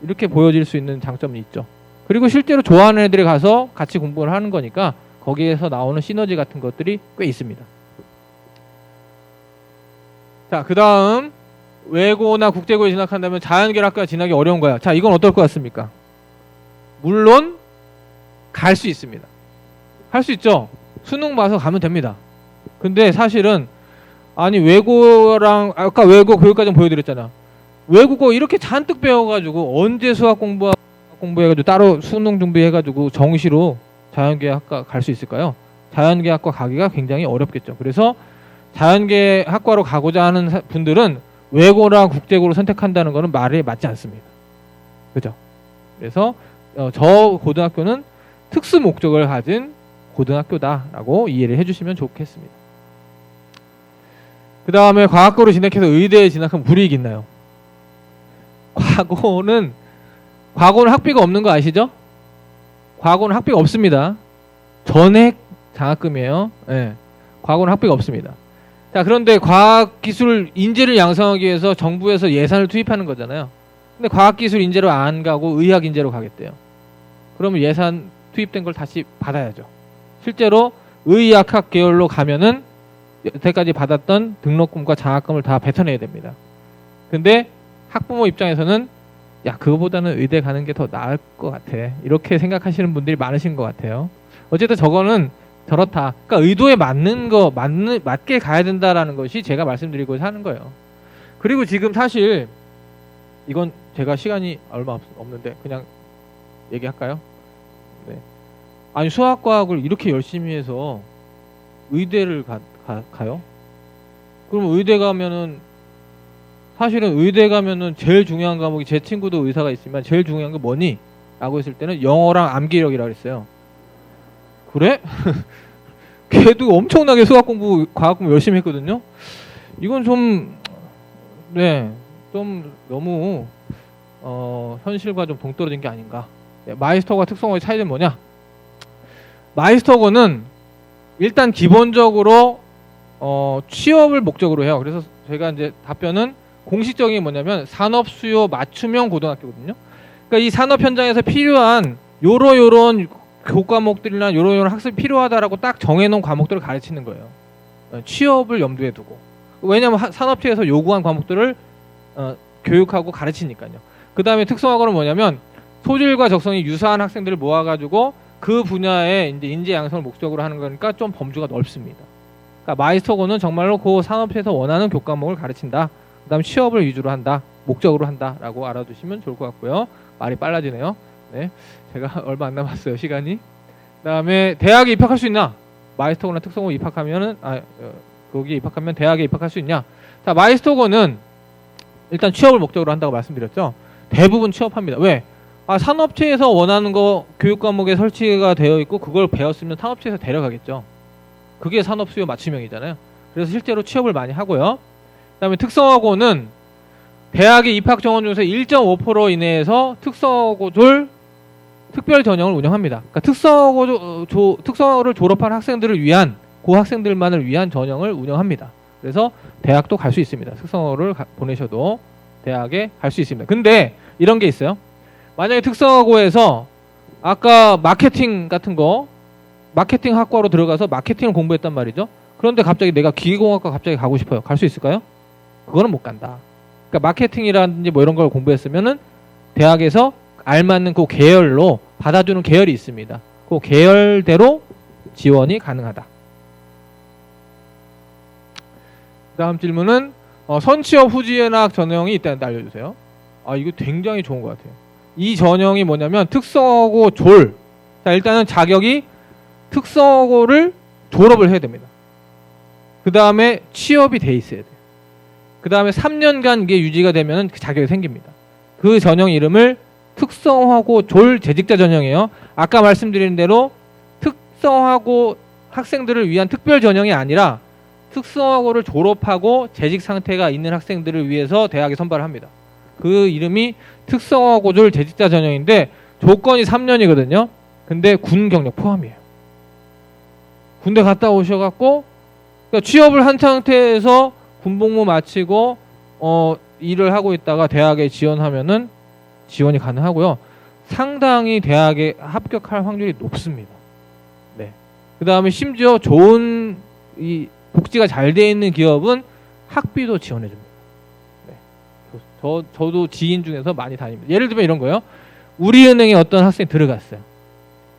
이렇게 보여질 수 있는 장점이 있죠. 그리고 실제로 좋아하는 애들이 가서 같이 공부를 하는 거니까 거기에서 나오는 시너지 같은 것들이 꽤 있습니다. 자, 그 다음 외고나 국제고에 진학한다면 자연계열학과 진학이 어려운 거야. 자, 이건 어떨 것 같습니까? 물론 갈 수 있습니다. 할 수 있죠. 수능 봐서 가면 됩니다. 근데 사실은 아니 외고랑 아까 외고 교육과정 보여드렸잖아. 외국어 이렇게 잔뜩 배워가지고 언제 수학 공부해가지고 따로 수능 준비해가지고 정시로 자연계학과 갈 수 있을까요? 자연계학과 가기가 굉장히 어렵겠죠. 그래서 자연계학과로 가고자 하는 분들은 외고랑 국제고를 선택한다는 것은 말이 맞지 않습니다. 그죠? 그래서 저 고등학교는 특수 목적을 가진 고등학교다라고 이해를 해주시면 좋겠습니다. 그 다음에 과학고로 진학해서 의대에 진학하면 불이익이 있나요? 과거는 학비가 없는 거 아시죠? 과거는 학비가 없습니다. 전액 장학금이에요. 네. 과거는 학비가 없습니다. 자, 그런데 과학기술 인재를 양성하기 위해서 정부에서 예산을 투입하는 거잖아요. 근데 과학기술 인재로 안 가고 의학 인재로 가겠대요. 그러면 예산 투입된 걸 다시 받아야죠. 실제로 의학학 계열로 가면은 여태까지 받았던 등록금과 장학금을 다 뱉어내야 됩니다. 근데 학부모 입장에서는 야, 그거보다는 의대 가는 게 더 나을 것 같아, 이렇게 생각하시는 분들이 많으신 것 같아요. 어쨌든 저거는 저렇다. 그러니까 의도에 맞게 가야 된다라는 것이 제가 말씀드리고자 하는 거예요. 그리고 지금 사실 이건 제가 시간이 얼마 없는데 그냥 얘기할까요? 네. 아니 수학과학을 이렇게 열심히 해서 의대를 가요? 그럼 의대 가면은 사실은 의대 가면은 제일 중요한 과목이, 제 친구도 의사가 있지만 제일 중요한 게 뭐니? 라고 했을 때는 영어랑 암기력이라고 그랬어요. 그래? 걔도 엄청나게 수학 공부, 과학 공부 열심히 했거든요. 이건 좀 너무 현실과 좀 동떨어진 게 아닌가. 마이스터과 특성화의 차이는 뭐냐? 마이스터고는 일단 기본적으로 취업을 목적으로 해요. 그래서 제가 이제 답변은 공식적인 게 뭐냐면 산업 수요 맞춤형 고등학교거든요. 그러니까 이 산업 현장에서 필요한 요런 교과목들이나 요런 학습이 필요하다라고 딱 정해놓은 과목들을 가르치는 거예요. 취업을 염두에 두고. 왜냐하면 산업체에서 요구한 과목들을 교육하고 가르치니까요. 그 다음에 특성화고는 뭐냐면 소질과 적성이 유사한 학생들을 모아가지고 그 분야에 이제 인재 양성을 목적으로 하는 거니까 좀 범주가 넓습니다. 그러니까 마이스터고는 정말로 그 산업체에서 원하는 교과목을 가르친다. 그 다음에 취업을 위주로 한다. 목적으로 한다라고 알아두시면 좋을 것 같고요. 말이 빨라지네요. 네, 제가 얼마 안 남았어요, 시간이. 그 다음에 대학에 입학할 수 있나? 마이스터고나 특성고 입학하면은 거기에 입학하면 대학에 입학할 수 있냐? 자, 마이스터고는 일단 취업을 목적으로 한다고 말씀드렸죠. 대부분 취업합니다. 왜? 산업체에서 원하는 거 교육 과목에 설치가 되어 있고 그걸 배웠으면 산업체에서 데려가겠죠. 그게 산업 수요 맞춤형이잖아요. 그래서 실제로 취업을 많이 하고요. 그다음에 특성화고는 대학의 입학 정원 중에서 1.5% 이내에서 특성화고졸 특별 전형을 운영합니다. 그러니까 특성화고를 졸업한 학생들을 위한, 그 학생들만을 위한 전형을 운영합니다. 그래서 대학도 갈 수 있습니다. 특성화고를 보내셔도 대학에 갈 수 있습니다. 근데 이런 게 있어요. 만약에 특성화고에서 아까 마케팅 같은 거, 마케팅 학과로 들어가서 마케팅을 공부했단 말이죠. 그런데 갑자기 내가 기계공학과 갑자기 가고 싶어요. 갈 수 있을까요? 그거는 못 간다. 그러니까 마케팅이라든지 뭐 이런 걸 공부했으면은 대학에서 알맞는 그 계열로 받아주는 계열이 있습니다. 그 계열대로 지원이 가능하다. 다음 질문은 선취업 후지연학 전형이 있다는데 알려주세요. 이거 굉장히 좋은 것 같아요. 이 전형이 뭐냐면 특성화고 졸. 자, 일단은 자격이 특성화고를 졸업을 해야 됩니다. 그 다음에 취업이 돼 있어야 돼요. 그 다음에 3년간 이게 유지가 되면 그 자격이 생깁니다. 그 전형 이름을 특성화고 졸 재직자 전형이에요. 아까 말씀드린 대로 특성화고 학생들을 위한 특별 전형이 아니라 특성화고를 졸업하고 재직 상태가 있는 학생들을 위해서 대학에 선발을 합니다. 그 이름이 특성화고졸 재직자 전형인데 조건이 3년이거든요. 근데 군 경력 포함이에요. 군대 갔다 오셔갖고 그러니까 취업을 한 상태에서 군복무 마치고 일을 하고 있다가 대학에 지원하면은 지원이 가능하고요. 상당히 대학에 합격할 확률이 높습니다. 네. 그 다음에 심지어 좋은 이 복지가 잘 돼 있는 기업은 학비도 지원해 줍니다. 네. 저도 지인 중에서 많이 다닙니다. 예를 들면 이런 거예요. 우리은행에 어떤 학생이 들어갔어요.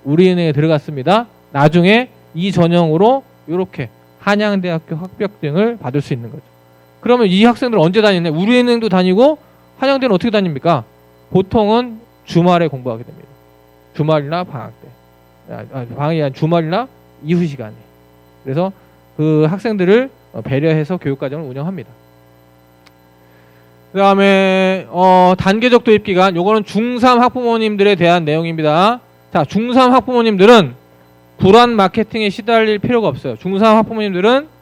우리은행에 들어갔습니다. 나중에 이 전형으로 이렇게 한양대학교 합격증을 받을 수 있는 거죠. 그러면 이 학생들은 언제 다니냐? 우리은행도 다니고 한양대는 어떻게 다닙니까? 보통은 주말에 공부하게 됩니다. 주말이나 방학 때. 방학이 아니라 주말이나 이후 시간에. 그래서 그 학생들을 배려해서 교육과정을 운영합니다. 그 다음에 단계적 도입기간, 요거는 중3 학부모님들에 대한 내용입니다. 자, 중3 학부모님들은 불안 마케팅에 시달릴 필요가 없어요. 중3 학부모님들은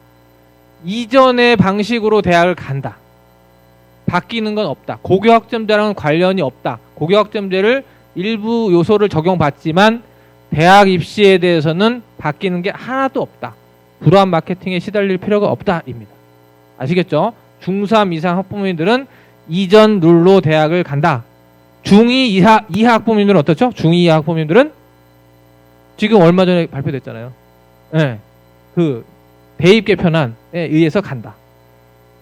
이전의 방식으로 대학을 간다. 바뀌는 건 없다. 고교학점제랑은 관련이 없다. 고교학점제를 일부 요소를 적용받지만 대학 입시에 대해서는 바뀌는 게 하나도 없다. 불안 마케팅에 시달릴 필요가 없다입니다. 아시겠죠? 중3 이상 학부모님들은 이전 룰로 대학을 간다. 중2 이하 학부모님들은 어떻죠? 중2 이하 학부모님들은 지금 얼마 전에 발표됐잖아요. 네. 그 대입 개편안에 의해서 간다.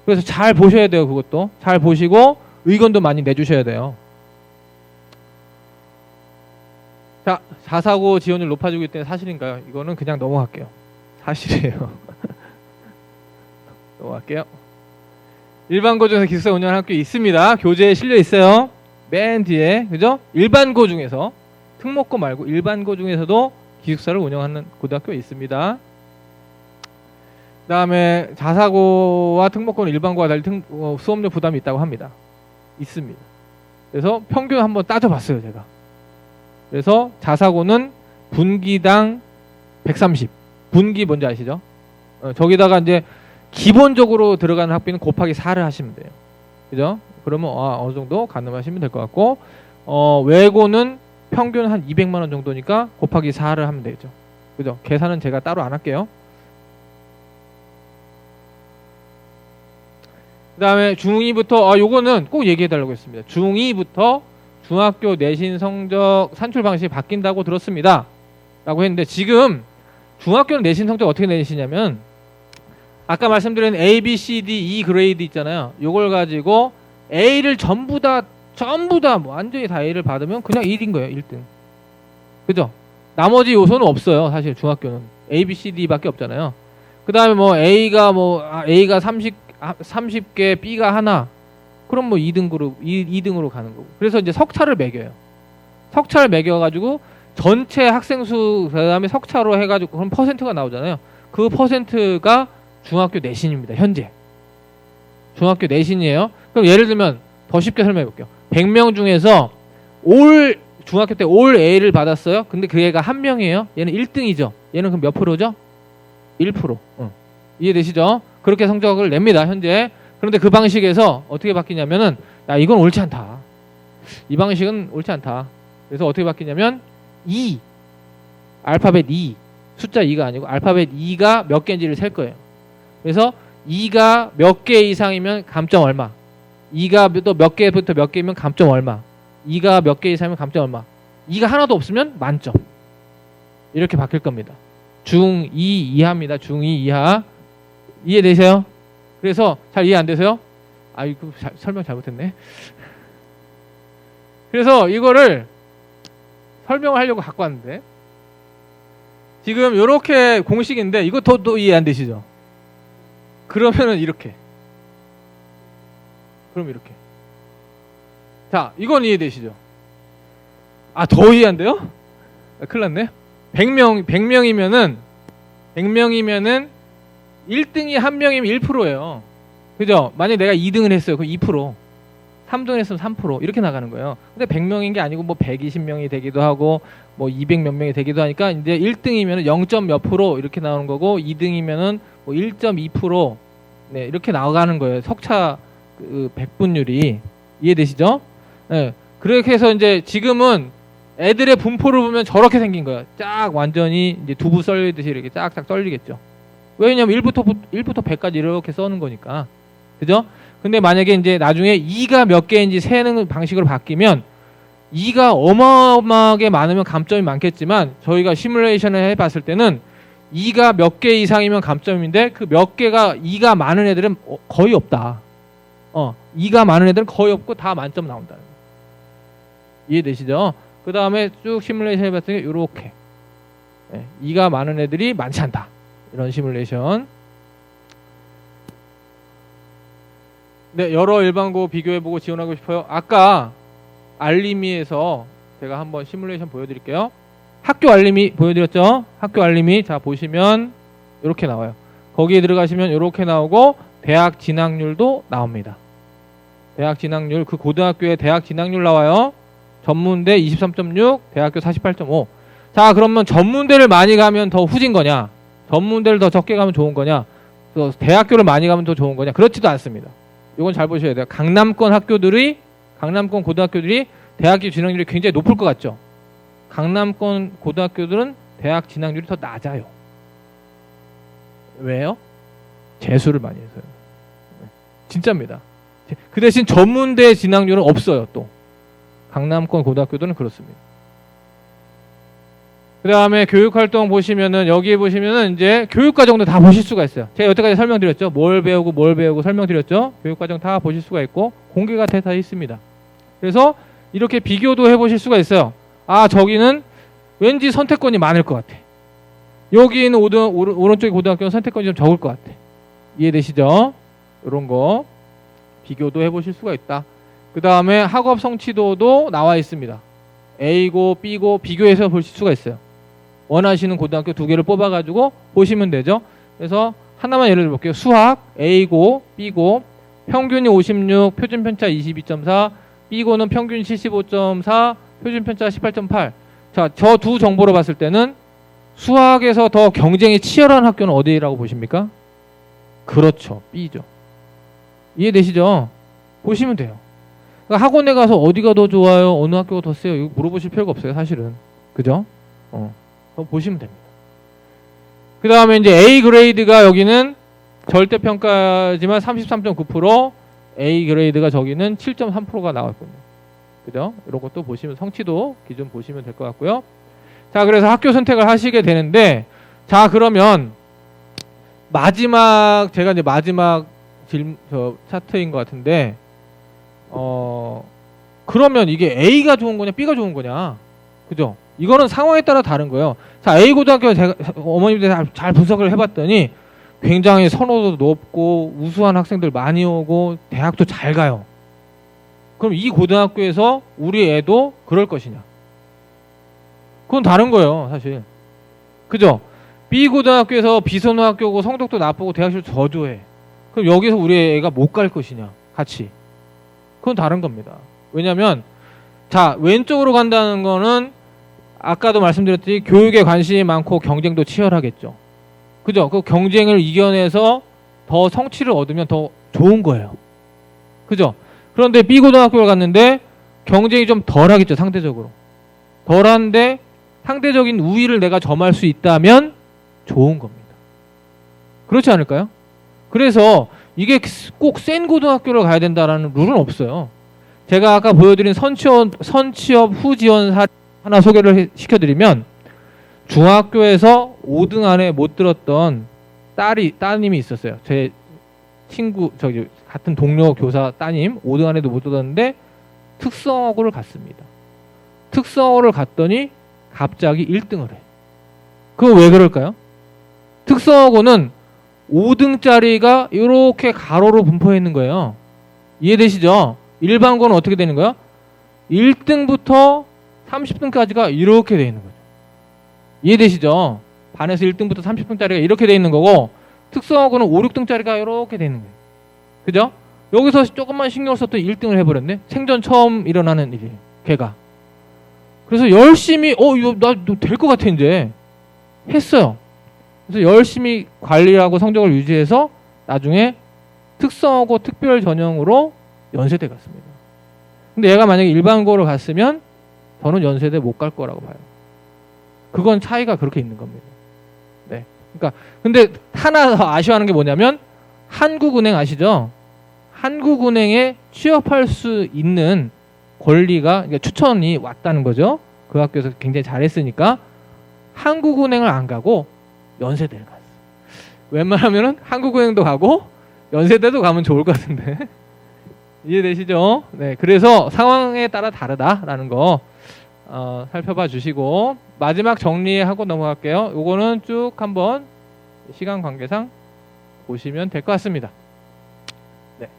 그래서 잘 보셔야 돼요. 그것도 잘 보시고 의견도 많이 내주셔야 돼요. 자, 자사고 지원율 높아지고 있다는 사실인가요? 이거는 그냥 넘어갈게요. 사실이에요. 넘어갈게요. 일반고 중에서 기숙사 운영하는 학교 있습니다. 교재에 실려 있어요. 맨 뒤에, 그죠? 일반고 중에서, 특목고 말고 일반고 중에서도 기숙사를 운영하는 고등학교 있습니다. 그 다음에 자사고와 특목고는 일반고와 달리 수업료 부담이 있다고 합니다. 있습니다. 그래서 평균 한번 따져봤어요, 제가. 그래서 자사고는 분기당 130. 분기 뭔지 아시죠? 저기다가 이제 기본적으로 들어가는 학비는 곱하기 4를 하시면 돼요. 그죠? 그러면 어느 정도 가늠하시면 될 것 같고, 외고는 평균 한 200만 원 정도니까 곱하기 4를 하면 되죠. 그죠? 계산은 제가 따로 안 할게요. 그 다음에 중2부터, 요거는 꼭 얘기해 달라고 했습니다. 중2부터 중학교 내신 성적 산출 방식이 바뀐다고 들었습니다. 라고 했는데, 지금 중학교는 내신 성적 어떻게 내시냐면, 아까 말씀드린 A, B, C, D, E 그레이드 있잖아요. 요걸 가지고 A를 전부 다 뭐 완전히 다 A를 받으면 그냥 1인 거예요. 1등. 그죠? 나머지 요소는 없어요. 사실 중학교는. A, B, C, D 밖에 없잖아요. 그 다음에 뭐 A가 30개, B가 하나. 그럼 뭐 2등으로 가는 거고. 그래서 이제 석차를 매겨요. 석차를 매겨가지고 전체 학생 수, 그 다음에 석차로 해가지고 그럼 퍼센트가 나오잖아요. 그 퍼센트가 중학교 내신입니다. 현재. 중학교 내신이에요. 그럼 예를 들면 더 쉽게 설명해 볼게요. 100명 중에서 중학교 때 올 A를 받았어요. 근데 그 애가 한 명이에요. 얘는 1등이죠. 얘는 그럼 몇 프로죠? 1%. 이해되시죠? 그렇게 성적을 냅니다. 현재. 그런데 그 방식에서 어떻게 바뀌냐면은, 야, 이건 옳지 않다. 이 방식은 옳지 않다. 그래서 어떻게 바뀌냐면, 알파벳 2. 숫자 2가 아니고 알파벳 2가 몇 개인지를 셀 거예요. 그래서 2가 몇 개 이상이면 감점 얼마. 2가 또 몇 개부터 몇 개이면 감점 얼마. 2가 몇 개 이상이면 감점 얼마. 2가 하나도 없으면 만점. 이렇게 바뀔 겁니다. 중2 이하입니다. 중2 이하. 이해되세요? 그래서 잘 이해 안 되세요? 이거 설명 잘못했네. 그래서 이거를 설명을 하려고 갖고 왔는데, 지금 이렇게 공식인데 이거 더 이해 안 되시죠? 그러면은 이렇게. 그럼 이렇게. 자, 이건 이해되시죠? 더 이해 안 돼요? 큰일 났네. 100명이면은 1등이 한 명이면 1%예요. 그죠? 만약에 내가 2등을 했어요. 그럼 2%. 3등을 했으면 3%. 이렇게 나가는 거예요. 근데 100명인 게 아니고 뭐 120명이 되기도 하고 뭐 200 몇 명이 되기도 하니까 이제 1등이면 0. 몇 프로 이렇게 나오는 거고, 2등이면은 뭐 1.2%. 네, 이렇게 나가는 거예요. 석차 그 백분율이. 이해되시죠? 네. 그렇게 해서 이제 지금은 애들의 분포를 보면 저렇게 생긴 거예요. 쫙 완전히 이제 두부 썰리듯이 이렇게 쫙쫙 썰리겠죠. 왜냐면 1부터 100까지 이렇게 써는 거니까. 그죠? 근데 만약에 이제 나중에 2가 몇 개인지 세는 방식으로 바뀌면 2가 어마어마하게 많으면 감점이 많겠지만 저희가 시뮬레이션을 해봤을 때는 2가 몇 개 이상이면 감점인데 그 몇 개가 2가 많은 애들은 거의 없다. 2가 많은 애들은 거의 없고 다 만점 나온다. 이해되시죠? 그 다음에 쭉 시뮬레이션 해봤을 때 이렇게 2가 많은 애들이 많지 않다. 이런 시뮬레이션. 네, 여러 일반고 비교해보고 지원하고 싶어요. 아까 알림이에서 제가 한번 시뮬레이션 보여드릴게요. 학교 알림이 보여드렸죠? 학교 알림이 자 보시면 이렇게 나와요. 거기에 들어가시면 이렇게 나오고 대학 진학률도 나옵니다. 대학 진학률, 그 고등학교의 대학 진학률 나와요. 전문대 23.6, 대학교 48.5. 자, 그러면 전문대를 많이 가면 더 후진 거냐? 전문대를 더 적게 가면 좋은 거냐? 또 대학교를 많이 가면 더 좋은 거냐? 그렇지도 않습니다. 이건 잘 보셔야 돼요. 강남권 고등학교들이 대학교 진학률이 굉장히 높을 것 같죠? 강남권 고등학교들은 대학 진학률이 더 낮아요. 왜요? 재수를 많이 해서요. 진짜입니다. 그 대신 전문대 진학률은 없어요. 또 강남권 고등학교들은 그렇습니다. 그 다음에 교육활동 보시면은 여기에 보시면은 이제 교육과정도 다 보실 수가 있어요. 제가 여태까지 설명드렸죠. 뭘 배우고 설명드렸죠. 교육과정 다 보실 수가 있고 공개가 다 있습니다. 그래서 이렇게 비교도 해보실 수가 있어요. 아, 저기는 왠지 선택권이 많을 것 같아. 여기 있는 오른쪽의 고등학교는 선택권이 좀 적을 것 같아. 이해되시죠? 이런 거 비교도 해보실 수가 있다. 그 다음에 학업 성취도도 나와 있습니다. A고 B고 비교해서 보실 수가 있어요. 원하시는 고등학교 2개를 뽑아가지고 보시면 되죠. 그래서 하나만 예를 들어볼게요. 수학 A고 B고 평균이 56, 표준편차 22.4, B고는 평균 75.4, 표준편차 18.8. 자, 저 두 정보로 봤을 때는 수학에서 더 경쟁이 치열한 학교는 어디라고 보십니까? 그렇죠. B죠. 이해되시죠? 보시면 돼요. 그러니까 학원에 가서 어디가 더 좋아요? 어느 학교가 더 세요? 이거 물어보실 필요가 없어요. 사실은. 그죠? 보시면 됩니다. 그 다음에 이제 A 그레이드가 여기는 절대평가지만 33.9%, A 그레이드가 저기는 7.3%가 나왔군요. 그죠? 이런 것도 보시면 성취도 기준 보시면 될 것 같고요. 자, 그래서 학교 선택을 하시게 되는데, 자, 그러면 제가 이제 마지막 차트인 것 같은데, 그러면 이게 A가 좋은 거냐, B가 좋은 거냐, 그죠? 이거는 상황에 따라 다른 거예요. 자, A 고등학교 제가 어머님들 잘 분석을 해봤더니 굉장히 선호도 높고 우수한 학생들 많이 오고 대학도 잘 가요. 그럼 이 고등학교에서 우리 애도 그럴 것이냐? 그건 다른 거예요, 사실. 그죠? B 고등학교에서 비선호학교고 성적도 나쁘고 대학실도 저조해. 그럼 여기서 우리 애가 못 갈 것이냐? 같이. 그건 다른 겁니다. 왜냐면 자, 왼쪽으로 간다는 거는 아까도 말씀드렸듯이 교육에 관심이 많고 경쟁도 치열하겠죠. 그죠? 그 경쟁을 이겨내서 더 성취를 얻으면 더 좋은 거예요. 그죠? 그런데 B고등학교를 갔는데 경쟁이 좀 덜하겠죠, 상대적으로. 덜한데 상대적인 우위를 내가 점할 수 있다면 좋은 겁니다. 그렇지 않을까요? 그래서 이게 꼭 센 고등학교를 가야 된다라는 룰은 없어요. 제가 아까 보여드린 선취업 후지원 사례 하나 소개를 시켜드리면, 중학교에서 5등 안에 못 들었던 따님이 있었어요. 제 친구, 같은 동료 교사 따님 5등 안에도 못 들었는데 특성화고를 갔습니다. 특성화고를 갔더니 갑자기 1등을 해. 그거 왜 그럴까요? 특성화고는 5등짜리가 이렇게 가로로 분포해 있는 거예요. 이해되시죠? 일반고는 어떻게 되는 거야? 1등부터 30등까지가 이렇게 돼 있는 거죠. 이해되시죠? 반에서 1등부터 30등짜리가 이렇게 돼 있는 거고, 특성화고는 5, 6등짜리가 이렇게 돼 있는 거예요. 그죠? 여기서 조금만 신경 썼더니 1등을 해버렸네. 생전 처음 일어나는 일이에요, 걔가. 그래서 열심히 이거 나 될 것 같아 이제 했어요. 그래서 열심히 관리하고 성적을 유지해서 나중에 특성화고 특별 전형으로 연세대 갔습니다. 근데 얘가 만약에 일반고를 갔으면 저는 연세대 못 갈 거라고 봐요. 그건 차이가 그렇게 있는 겁니다. 네. 그러니까 근데 하나 더 아쉬워하는 게 뭐냐면, 한국은행 아시죠? 한국은행에 취업할 수 있는 권리가 그러니까 추천이 왔다는 거죠. 그 학교에서 굉장히 잘했으니까 한국은행을 안 가고 연세대를 갔어. 웬만하면은 한국은행도 가고 연세대도 가면 좋을 것 같은데 이해되시죠? 네, 그래서 상황에 따라 다르다라는 거 살펴봐 주시고 마지막 정리하고 넘어갈게요. 요거는 쭉 한번 시간 관계상 보시면 될 것 같습니다. 네,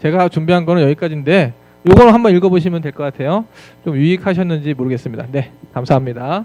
제가 준비한 거는 여기까지인데 요거는 한번 읽어보시면 될 것 같아요. 좀 유익하셨는지 모르겠습니다. 네, 감사합니다.